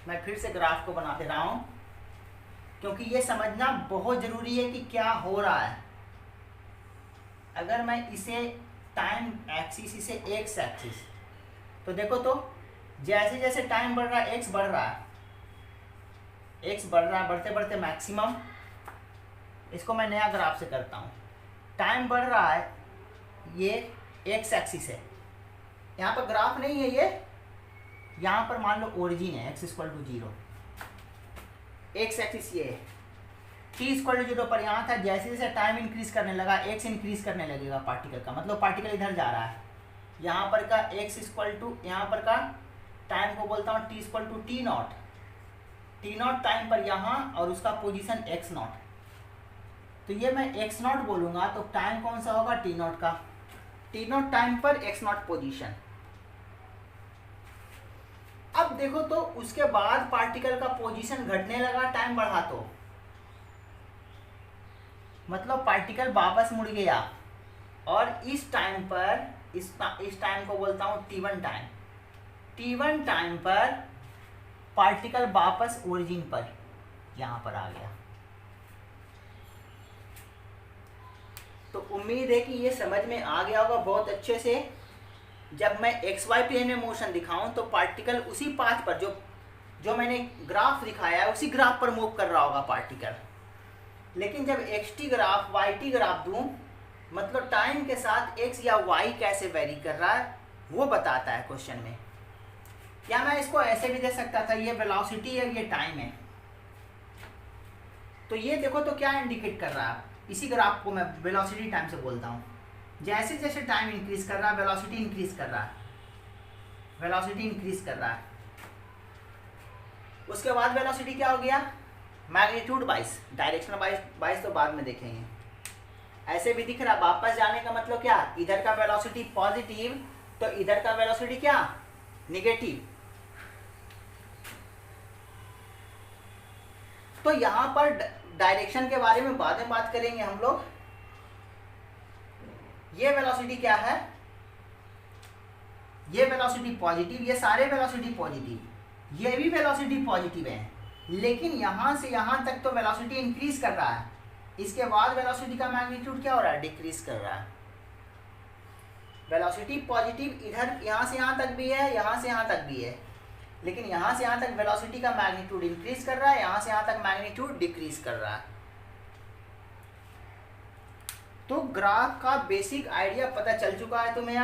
मैं फिर से ग्राफ को बना दे रहा हूँ, क्योंकि ये समझना बहुत ज़रूरी है कि क्या हो रहा है। अगर मैं इसे टाइम एक्सिस, इसे एक्स एक्सिस, तो देखो तो जैसे जैसे टाइम बढ़ रहा है एक्स बढ़ रहा है, एक्स बढ़ रहा है, बढ़ते बढ़ते मैक्सिमम, इसको मैं नया ग्राफ से करता हूँ, टाइम बढ़ रहा है, ये एक्स एक्सिस है, यहाँ पर ग्राफ नहीं है, ये यहाँ पर मान लो ओरिजिन है, x=0, एक्स एक्सिस ये है, t=0 पर यहाँ था, जैसे जैसे टाइम इंक्रीज करने लगा एक्स इंक्रीज करने लगेगा पार्टिकल का, मतलब पार्टिकल इधर जा रहा है, यहाँ पर का x यहाँ पर का टाइम को बोलता हूँ t=t0, t0 टाइम पर यहाँ और उसका पोजीशन x0, तो ये मैं x0 बोलूँगा तो टाइम कौन सा होगा, t0 का, t0 टाइम पर x0 पोजीशन। अब देखो तो उसके बाद पार्टिकल का पोजीशन घटने लगा, टाइम बढ़ा तो मतलब पार्टिकल वापस मुड़ गया, और इस टाइम पर इस टाइम को बोलता हूँ t1 टाइम, t1 टाइम पर पार्टिकल वापस ओरिजिन पर यहाँ पर आ गया। तो उम्मीद है कि ये समझ में आ गया होगा बहुत अच्छे से। जब मैं XY प्लेन में मोशन दिखाऊं तो पार्टिकल उसी पाथ पर जो मैंने ग्राफ दिखाया है उसी ग्राफ पर मूव कर रहा होगा पार्टिकल, लेकिन जब XT ग्राफ YT ग्राफ दूं, मतलब टाइम के साथ X या Y कैसे वेरी कर रहा है वो बताता है क्वेश्चन में। या मैं इसको ऐसे भी दे सकता था, ये वेलोसिटी है, ये टाइम है, तो ये देखो तो क्या इंडिकेट कर रहा है, इसी ग्राफ को मैं वेलोसिटी टाइम से बोलता हूँ। जैसे जैसे टाइम इंक्रीज कर रहा है वेलोसिटी इंक्रीज कर रहा है, वेलोसिटी इंक्रीज कर रहा है। उसके बाद वेलोसिटी क्या हो गया, मैग्नीट्यूड 22, डायरेक्शन 22 तो बाद में देखेंगे। ऐसे भी दिख रहा, वापस जाने का मतलब क्या, इधर का वेलोसिटी पॉजिटिव तो इधर का वेलोसिटी क्या, नेगेटिव। तो यहाँ पर डायरेक्शन के बारे में बाद में बात करेंगे हम लोग। ये वेलोसिटी क्या है, ये वेलोसिटी पॉजिटिव, ये सारे वेलोसिटी पॉजिटिव, ये भी वेलोसिटी पॉजिटिव है, लेकिन यहाँ से यहाँ तक तो वेलोसिटी इंक्रीज कर रहा है, इसके बाद वेलोसिटी का मैग्नीट्यूड क्या हो रहा है, डिक्रीज कर रहा है। वेलोसिटी पॉजिटिव इधर यहाँ से यहाँ तक भी है, यहाँ से यहाँ तक भी है, लेकिन यहाँ से यहाँ तक वेलोसिटी का मैग्नीट्यूड इंक्रीज कर रहा है, यहाँ से यहाँ तक मैग्नीट्यूड डिक्रीज कर रहा है। तो ग्राफ का बेसिक आइडिया पता चल चुका है तुम्हें।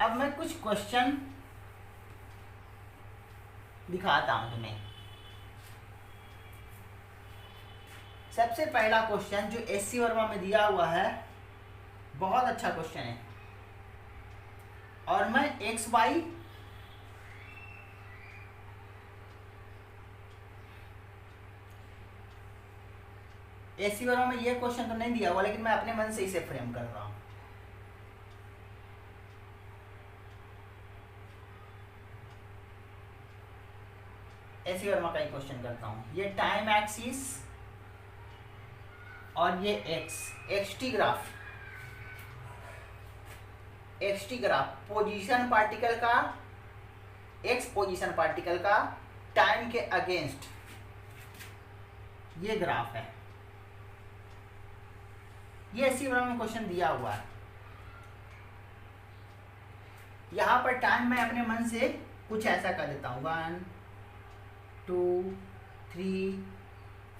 अब मैं कुछ क्वेश्चन दिखाता हूं तुम्हें। सबसे पहला क्वेश्चन जो एससी वर्मा में दिया हुआ है, बहुत अच्छा क्वेश्चन है, और मैं एक्स वाई एससी वर्मा में ये क्वेश्चन तो नहीं दिया हुआ, लेकिन मैं अपने मन से इसे फ्रेम कर रहा हूं। एससी वर्मा का ही क्वेश्चन करता हूं। ये टाइम एक्सिस और ये एक्सटी ग्राफ पोजीशन पार्टिकल का, एक्स पोजीशन पार्टिकल का टाइम के अगेंस्ट ये ग्राफ है। ये एससी वर्मा में क्वेश्चन दिया हुआ है। यहां पर टाइम मैं अपने मन से कुछ ऐसा कर देता हूं, 1 2 3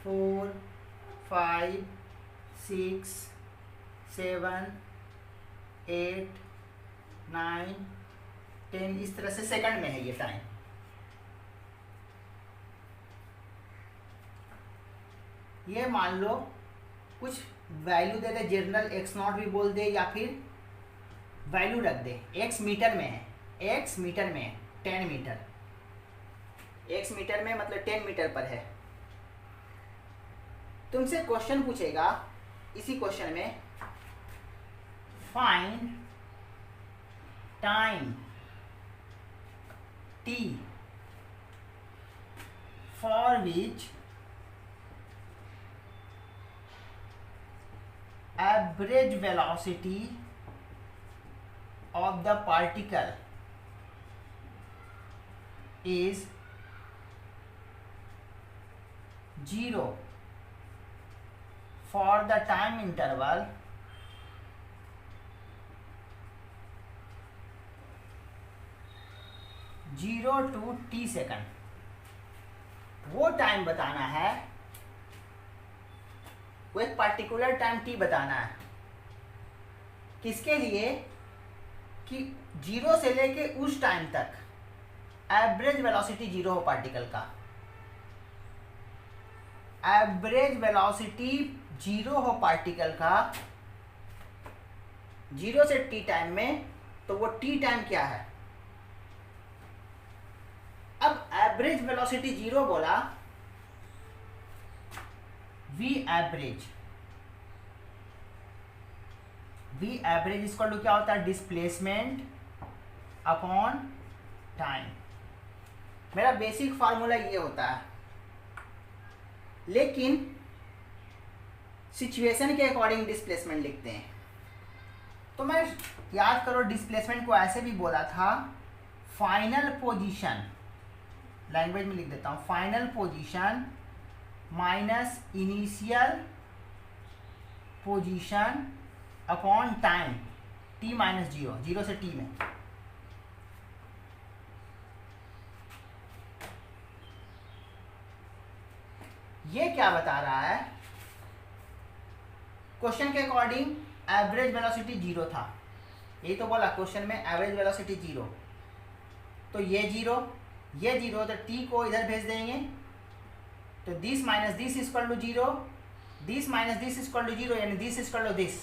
4 5 6 7 8 9 10, इस तरह से सेकंड में है ये टाइम। ये मान लो कुछ value they they, general x not भी बोल दे, या फिर वैल्यू रख दे। एक्स मीटर में है, एक्स मीटर में है 10 मीटर, एक्स मीटर में मतलब 10 मीटर पर है। तुमसे क्वेश्चन पूछेगा इसी क्वेश्चन में, find time T for which average velocity of the particle is 0 for the time interval 0 to t second. वो टाइम बताना है, वो एक पर्टिकुलर टाइम टी बताना है। किसके लिए? कि 0 से लेके उस टाइम तक एवरेज वेलोसिटी 0 हो पार्टिकल का, एवरेज वेलोसिटी 0 हो पार्टिकल का 0 से टी टाइम में। तो वो टी टाइम क्या है? अब एवरेज वेलोसिटी 0 बोला, वी एवरेज इसका क्या होता है? Displacement upon time. मेरा बेसिक फार्मूला ये होता है, लेकिन सिचुएशन के अकॉर्डिंग डिस्प्लेसमेंट लिखते हैं। तो मैं याद करो, डिस्प्लेसमेंट को ऐसे भी बोला था, फाइनल पोजीशन, लैंग्वेज में लिख देता हूं, final position minus initial position upon time t minus 0, 0 से t में। ये क्या बता रहा है? क्वेश्चन के अकॉर्डिंग एवरेज वेलोसिटी 0 था, यही तो बोला क्वेश्चन में, एवरेज वेलोसिटी 0। तो ये 0, ये 0, तो t को इधर भेज देंगे, तो this minus this equal to 0, this minus this equal to 0, यानी दिस इक्वल टू दिस।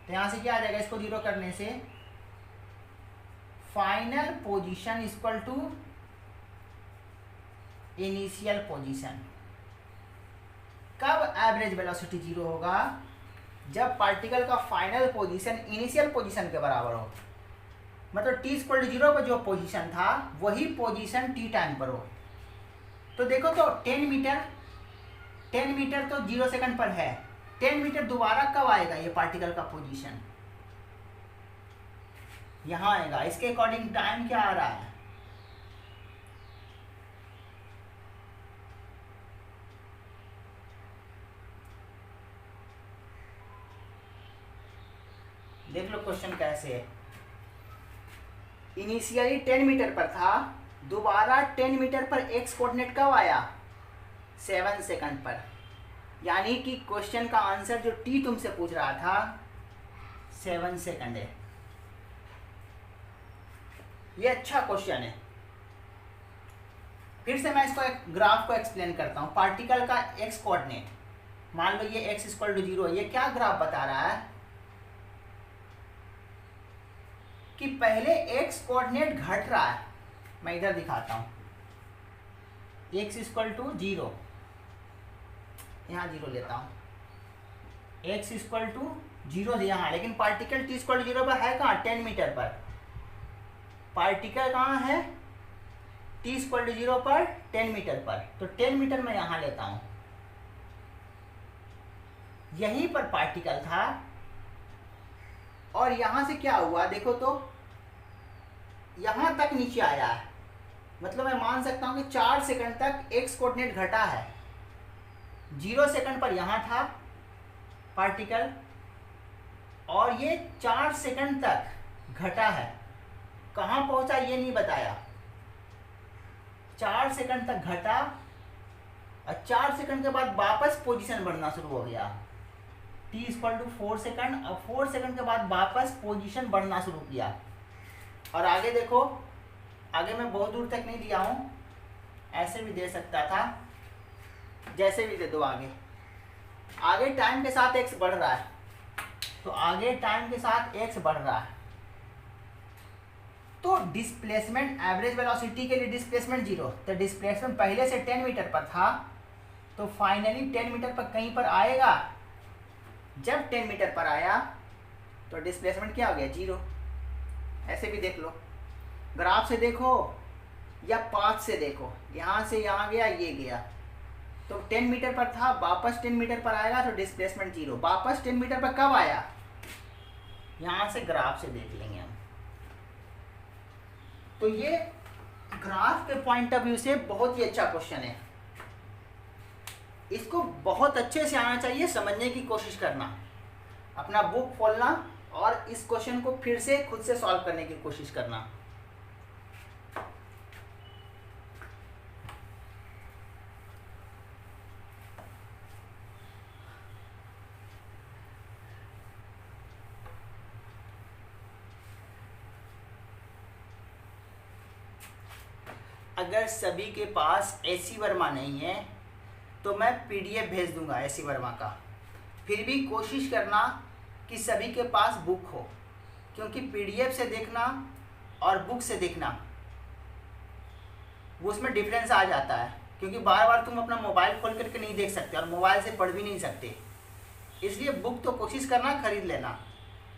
तो यहाँ से क्या आ जाएगा? इसको 0 करने से final position equal to initial position. कब एवरेज वेलोसिटी 0 होगा? जब पार्टिकल का फाइनल पोजीशन इनिशियल पोजीशन के बराबर हो, मतलब t इक्वल टू 0 पर जो पोजीशन था वही पोजीशन t टाइम पर हो। तो देखो तो 10 मीटर तो 0 सेकंड पर है, 10 मीटर दोबारा कब आएगा ये पार्टिकल का पोजीशन, यहाँ आएगा। इसके अकॉर्डिंग टाइम क्या आ रहा है, देख लो क्वेश्चन कैसे है। इनिशियली 10 मीटर पर था, दोबारा 10 मीटर पर एक्स कोऑर्डिनेट कब आया, 7 सेकंड पर। यानी कि क्वेश्चन का आंसर जो टी तुमसे पूछ रहा था 7 सेकंड है। ये अच्छा क्वेश्चन है। फिर से मैं इसको एक ग्राफ को एक्सप्लेन करता हूँ। पार्टिकल का एक्स कोऑर्डिनेट, मान लो ये x इक्वल टू 0, ये क्या ग्राफ बता रहा है कि पहले x कोऑर्डिनेट घट रहा है। मैं इधर दिखाता हूँ, x इक्वल टू 0, यहाँ 0 लेता हूँ, x इक्वल टू 0 यहाँ, लेकिन पार्टिकल t इक्वल टू 0 पर है कहाँ, 10 मीटर पर। पार्टिकल कहाँ है, t इक्वल टू 0 पर, 10 मीटर पर। तो 10 मीटर मैं यहाँ लेता हूँ, यहीं पर पार्टिकल था और यहाँ से क्या हुआ देखो तो, यहाँ तक नीचे आया है। मतलब मैं मान सकता हूँ कि 4 सेकंड तक एक्स कोऑर्डिनेट घटा है। 0 सेकंड पर यहाँ था पार्टिकल और ये 4 सेकंड तक घटा है। कहाँ पहुँचा ये नहीं बताया, 4 सेकंड तक घटा और 4 सेकंड के बाद वापस पोजीशन बढ़ना शुरू हो गया। t इक्वल टू 4 सेकंड, और 4 सेकंड के बाद वापस पोजीशन बढ़ना शुरू किया। और आगे देखो, आगे मैं बहुत दूर तक नहीं दिया हूँ, ऐसे भी दे सकता था, जैसे भी दे दो। आगे टाइम के साथ x बढ़ रहा है, तो आगे टाइम के साथ x बढ़ रहा है, तो डिस्प्लेसमेंट, एवरेज वेलोसिटी के लिए डिस्प्लेसमेंट 0, तो डिस्प्लेसमेंट पहले से 10 मीटर पर था, तो फाइनली 10 मीटर पर कहीं पर आएगा। जब 10 मीटर पर आया तो डिस्प्लेसमेंट क्या हो गया, 0। ऐसे भी देख लो, ग्राफ से देखो या पाथ से देखो, यहाँ से यहाँ गया, ये गया, तो 10 मीटर पर था, वापस 10 मीटर पर आएगा तो डिस्प्लेसमेंट 0। वापस 10 मीटर पर कब आया, यहाँ से ग्राफ से देख लेंगे हम। तो ये ग्राफ के पॉइंट ऑफ व्यू से बहुत ही अच्छा क्वेश्चन है। इसको बहुत अच्छे से आना चाहिए, समझने की कोशिश करना, अपना बुक खोलना और इस क्वेश्चन को फिर से खुद से सॉल्व करने की कोशिश करना। अगर सभी के पास एसी वर्मा नहीं है तो मैं पीडीएफ भेज दूंगा एसी वर्मा का। फिर भी कोशिश करना कि सभी के पास बुक हो, क्योंकि पीडीएफ से देखना और बुक से देखना वो उसमें डिफरेंस आ जाता है, क्योंकि बार बार तुम अपना मोबाइल खोल करके नहीं देख सकते और मोबाइल से पढ़ भी नहीं सकते। इसलिए बुक तो कोशिश करना खरीद लेना,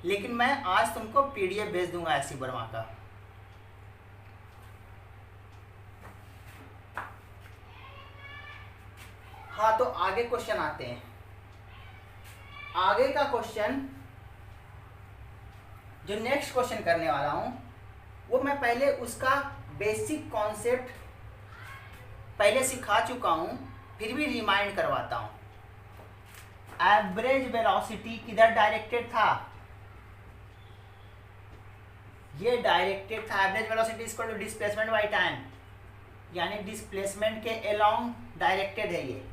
लेकिन मैं आज तुमको पीडीएफ भेज दूंगा एसी वर्मा का। हाँ, तो आगे क्वेश्चन आते हैं। आगे का क्वेश्चन, जो नेक्स्ट क्वेश्चन करने वाला हूं, वो मैं पहले उसका बेसिक कॉन्सेप्ट पहले सिखा चुका हूं, फिर भी रिमाइंड करवाता हूं। एवरेज वेलोसिटी किधर डायरेक्टेड था, ये डायरेक्टेड था। Average velocity equal to displacement by time, यानी डिस्प्लेसमेंट के अलोंग डायरेक्टेड है ये।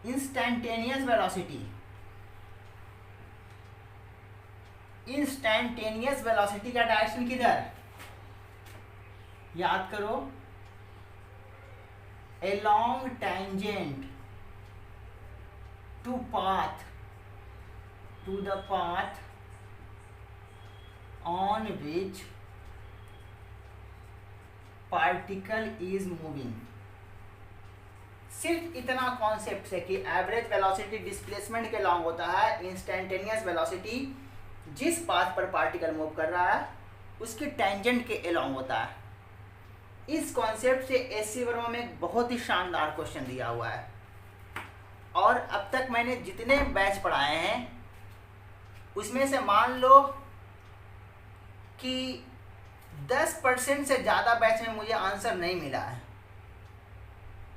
इंस्टैंटेनियस वेलोसिटी, इंस्टैंटेनियस वेलोसिटी का डायरेक्शन किधर, याद करो, along tangent to path, to the path on which particle is moving. सिर्फ इतना कॉन्सेप्ट है कि एवरेज वेलोसिटी डिस्प्लेसमेंट के लॉन्ग होता है, इंस्टैंटेनियस वेलोसिटी जिस पाथ पर पार्टिकल मूव कर रहा है उसके टेंजेंट के अलोंग होता है। इस कॉन्सेप्ट से एससी वर्मा में एक बहुत ही शानदार क्वेश्चन दिया हुआ है, और अब तक मैंने जितने बैच पढ़ाए हैं उसमें से मान लो कि 10% से ज़्यादा बैच में मुझे आंसर नहीं मिला है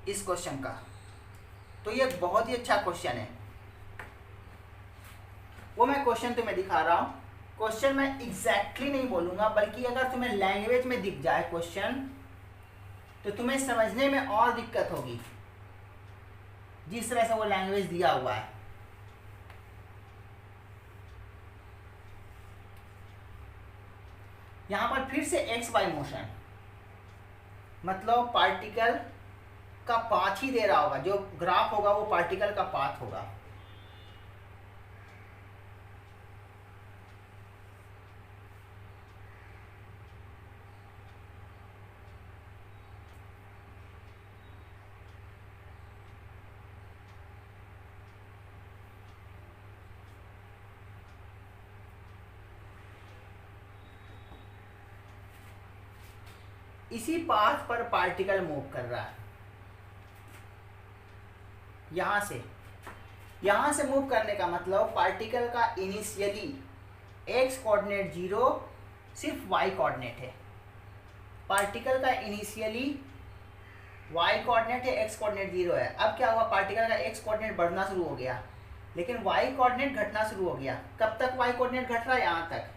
इस क्वेश्चन का। तो ये बहुत ही अच्छा क्वेश्चन है। वो मैं क्वेश्चन तुम्हें दिखा रहा हूँ। क्वेश्चन मैं एग्जैक्टली नहीं बोलूँगा, बल्कि अगर तुम्हें लैंग्वेज में दिख जाए क्वेश्चन तो तुम्हें समझने में और दिक्कत होगी, जिस तरह से वो लैंग्वेज दिया हुआ है। यहाँ पर फिर से एक्स वाई मोशन, मतलब पार्टिकल का पाथ ही दे रहा होगा, जो ग्राफ होगा वो पार्टिकल का पाथ होगा। इसी पाथ पर पार्टिकल मूव कर रहा है। यहां से मूव करने का मतलब पार्टिकल का इनिशियली एक्स कोऑर्डिनेट 0 सिर्फ वाई कोऑर्डिनेट है। पार्टिकल का इनिशियली वाई कोऑर्डिनेट है, एक्स कोऑर्डिनेट 0 है। अब क्या हुआ, पार्टिकल का एक्स कोऑर्डिनेट बढ़ना शुरू हो गया, लेकिन वाई कोऑर्डिनेट घटना शुरू हो गया। कब तक वाई कोऑर्डिनेट घट रहा है, यहाँ तक।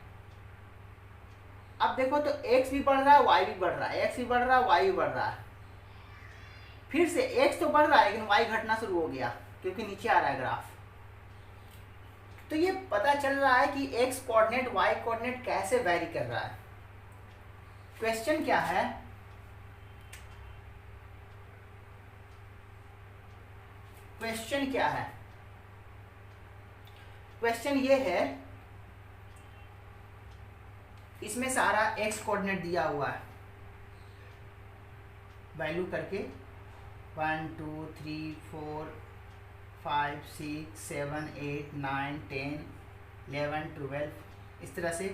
अब देखो तो x भी बढ़ रहा है, y भी बढ़ रहा है, x भी बढ़ रहा है, y भी बढ़ रहा है। फिर से x तो बढ़ रहा है लेकिन y घटना शुरू हो गया, क्योंकि नीचे आ रहा है ग्राफ। तो ये पता चल रहा है कि x कोऑर्डिनेट y कोऑर्डिनेट कैसे वेरी कर रहा है। क्वेश्चन क्या है, क्वेश्चन ये है, इसमें सारा x कोऑर्डिनेट दिया हुआ है, वैल्यू करके 1 2 3 4 5 6 7 8 9 10 11 12 इस तरह से।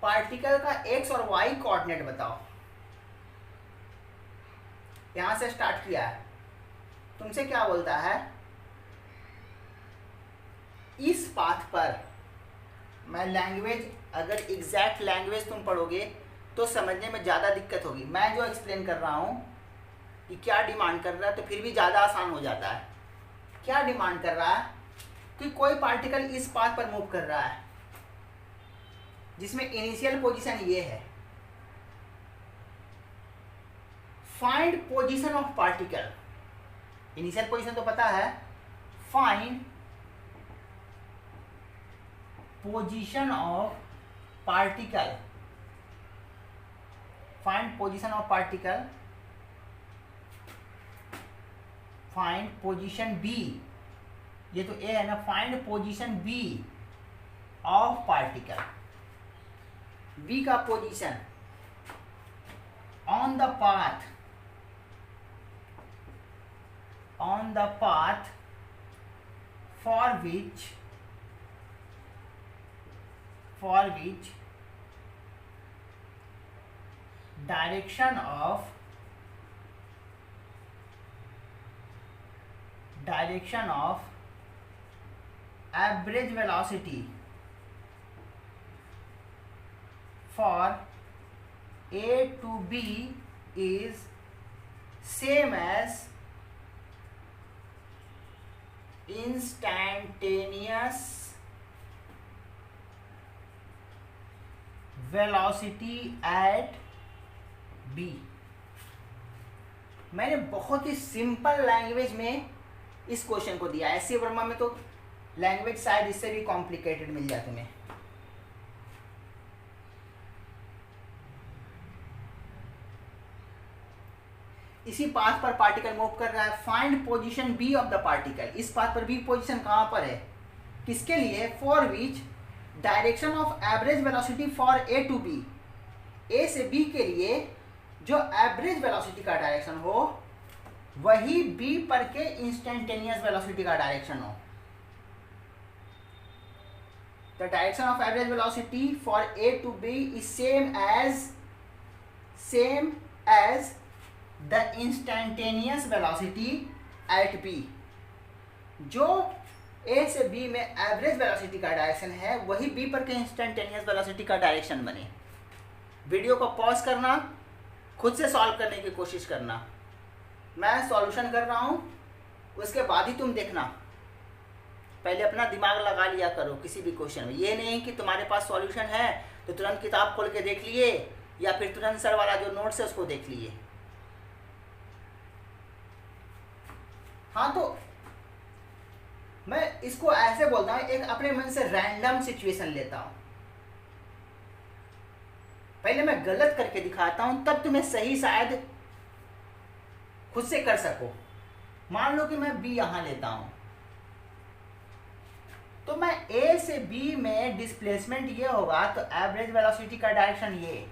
पार्टिकल का x और y कोऑर्डिनेट बताओ। यहां से स्टार्ट किया है, तुमसे क्या बोलता है, इस पाथ पर मैं लैंग्वेज, अगर एग्जैक्ट लैंग्वेज तुम पढ़ोगे तो समझने में ज़्यादा दिक्कत होगी। मैं जो एक्सप्लेन कर रहा हूँ कि क्या डिमांड कर रहा है, तो फिर भी ज़्यादा आसान हो जाता है। क्या डिमांड कर रहा है कि कोई पार्टिकल इस पाथ पर मूव कर रहा है जिसमें इनिशियल पोजीशन ये है। Find position of particle, initial position तो पता है, find position of particle, find position of particle, find position B, ये तो ए है ना, find position B of particle, B का position on the path, on the path for which direction of average velocity for A to B is same as instantaneous velocity at B। मैंने बहुत ही simple language में इस question को दिया है। SC Verma में तो लैंग्वेज शायद इससे भी कॉम्प्लिकेटेड मिल जाए तुम्हें। इसी पाथ पर पार्टिकल मूव कर रहा है, find position B of the particle. इस पाथ पर बी पोजीशन कहां पर है, किसके लिए, for which direction of average velocity for A to B, A से बी के लिए जो एवरेज वेलोसिटी का डायरेक्शन हो वही बी पर के इंस्टेंटेनियस वेलोसिटी का डायरेक्शन हो। The direction of average velocity for A to B is same as the instantaneous velocity at B. जो ए से बी में एवरेज वेलोसिटी का डायरेक्शन है वही बी पर के इंस्टेंटेनियस वेलोसिटी का डायरेक्शन बने। वीडियो को पॉज करना, खुद से सॉल्व करने की कोशिश करना। मैं सॉल्यूशन कर रहा हूँ, उसके बाद ही तुम देखना। पहले अपना दिमाग लगा लिया करो किसी भी क्वेश्चन में। ये नहीं कि तुम्हारे पास सॉल्यूशन है तो तुरंत किताब खोल के देख लिए या फिर तुरंत सर वाला जो नोट्स है उसको देख लिए। हाँ, तो मैं इसको ऐसे बोलता हूँ, एक अपने मन से रैंडम सिचुएशन लेता हूँ। पहले मैं गलत करके दिखाता हूँ, तब तुम्हें सही शायद खुद से कर सको। मान लो कि मैं बी यहां लेता हूं, तो मैं ए से बी में डिस्प्लेसमेंट ये होगा तो एवरेज वेलोसिटी का डायरेक्शन ये,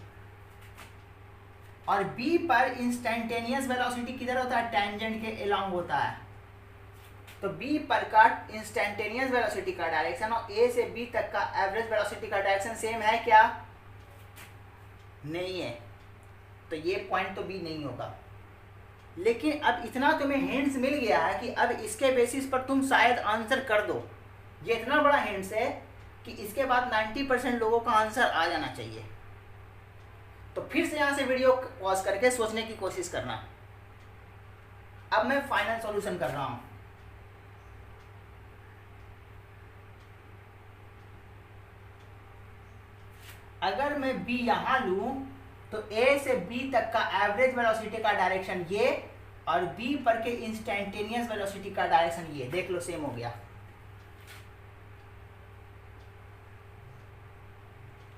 और बी पर इंस्टेंटेनियस वेलोसिटी किधर होता है? टेंजेंट के अलोंग होता है। तो बी पर का इंस्टेंटेनियस वेलोसिटी का डायरेक्शन और ए से बी तक का एवरेज वेलोसिटी का डायरेक्शन सेम है क्या? नहीं है, तो ये पॉइंट तो बी नहीं होगा। लेकिन अब इतना तुम्हें हिंट्स मिल गया है कि अब इसके बेसिस पर तुम शायद आंसर कर दो। ये इतना बड़ा हिंट्स है कि इसके बाद 90% लोगों का आंसर आ जाना चाहिए। तो फिर से यहाँ से वीडियो पॉज करके सोचने की कोशिश करना। अब मैं फाइनल सॉल्यूशन कर रहा हूँ। अगर मैं बी यहाँ लूँ तो ए से बी तक का एवरेज वेलोसिटी का डायरेक्शन ये और बी पर के इंस्टेंटेनियस वेलोसिटी का डायरेक्शन ये, देख लो सेम हो गया।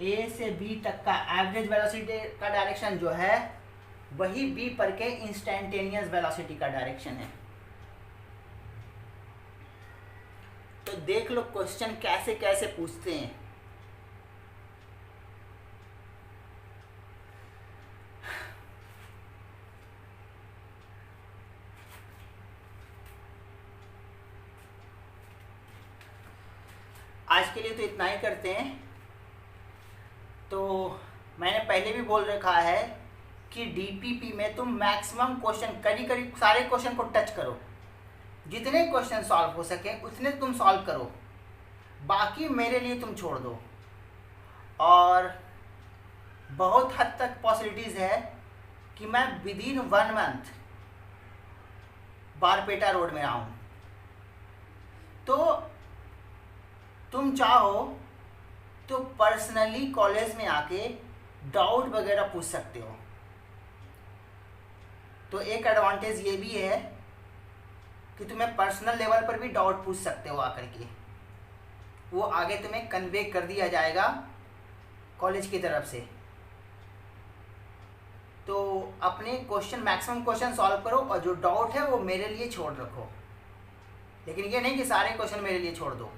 ए से बी तक का एवरेज वेलोसिटी का डायरेक्शन जो है वही बी पर के इंस्टेंटेनियस वेलोसिटी का डायरेक्शन है। तो देख लो क्वेश्चन कैसे कैसे पूछते हैं। आज के लिए तो इतना ही करते हैं। तो मैंने पहले भी बोल रखा है कि डीपीपी में तुम मैक्सिमम क्वेश्चन करीब सारे क्वेश्चन को टच करो। जितने क्वेश्चन सॉल्व हो सके उतने तुम सॉल्व करो, बाकी मेरे लिए तुम छोड़ दो। और बहुत हद तक पॉसिबिलिटीज़ है कि मैं विदिन 1 मंथ बारपेटा रोड में आऊँ। तो तुम चाहो तो पर्सनली कॉलेज में आके डाउट वगैरह पूछ सकते हो। तो एक एडवांटेज ये भी है कि तुम्हें पर्सनल लेवल पर भी डाउट पूछ सकते हो आकर के, वो आगे तुम्हें कन्वे कर दिया जाएगा कॉलेज की तरफ से। तो अपने क्वेश्चन मैक्सिमम क्वेश्चन सॉल्व करो और जो डाउट है वो मेरे लिए छोड़ रखो। लेकिन ये नहीं कि सारे क्वेश्चन मेरे लिए छोड़ दो।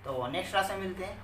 तो नेक्स्ट क्लास में मिलते हैं।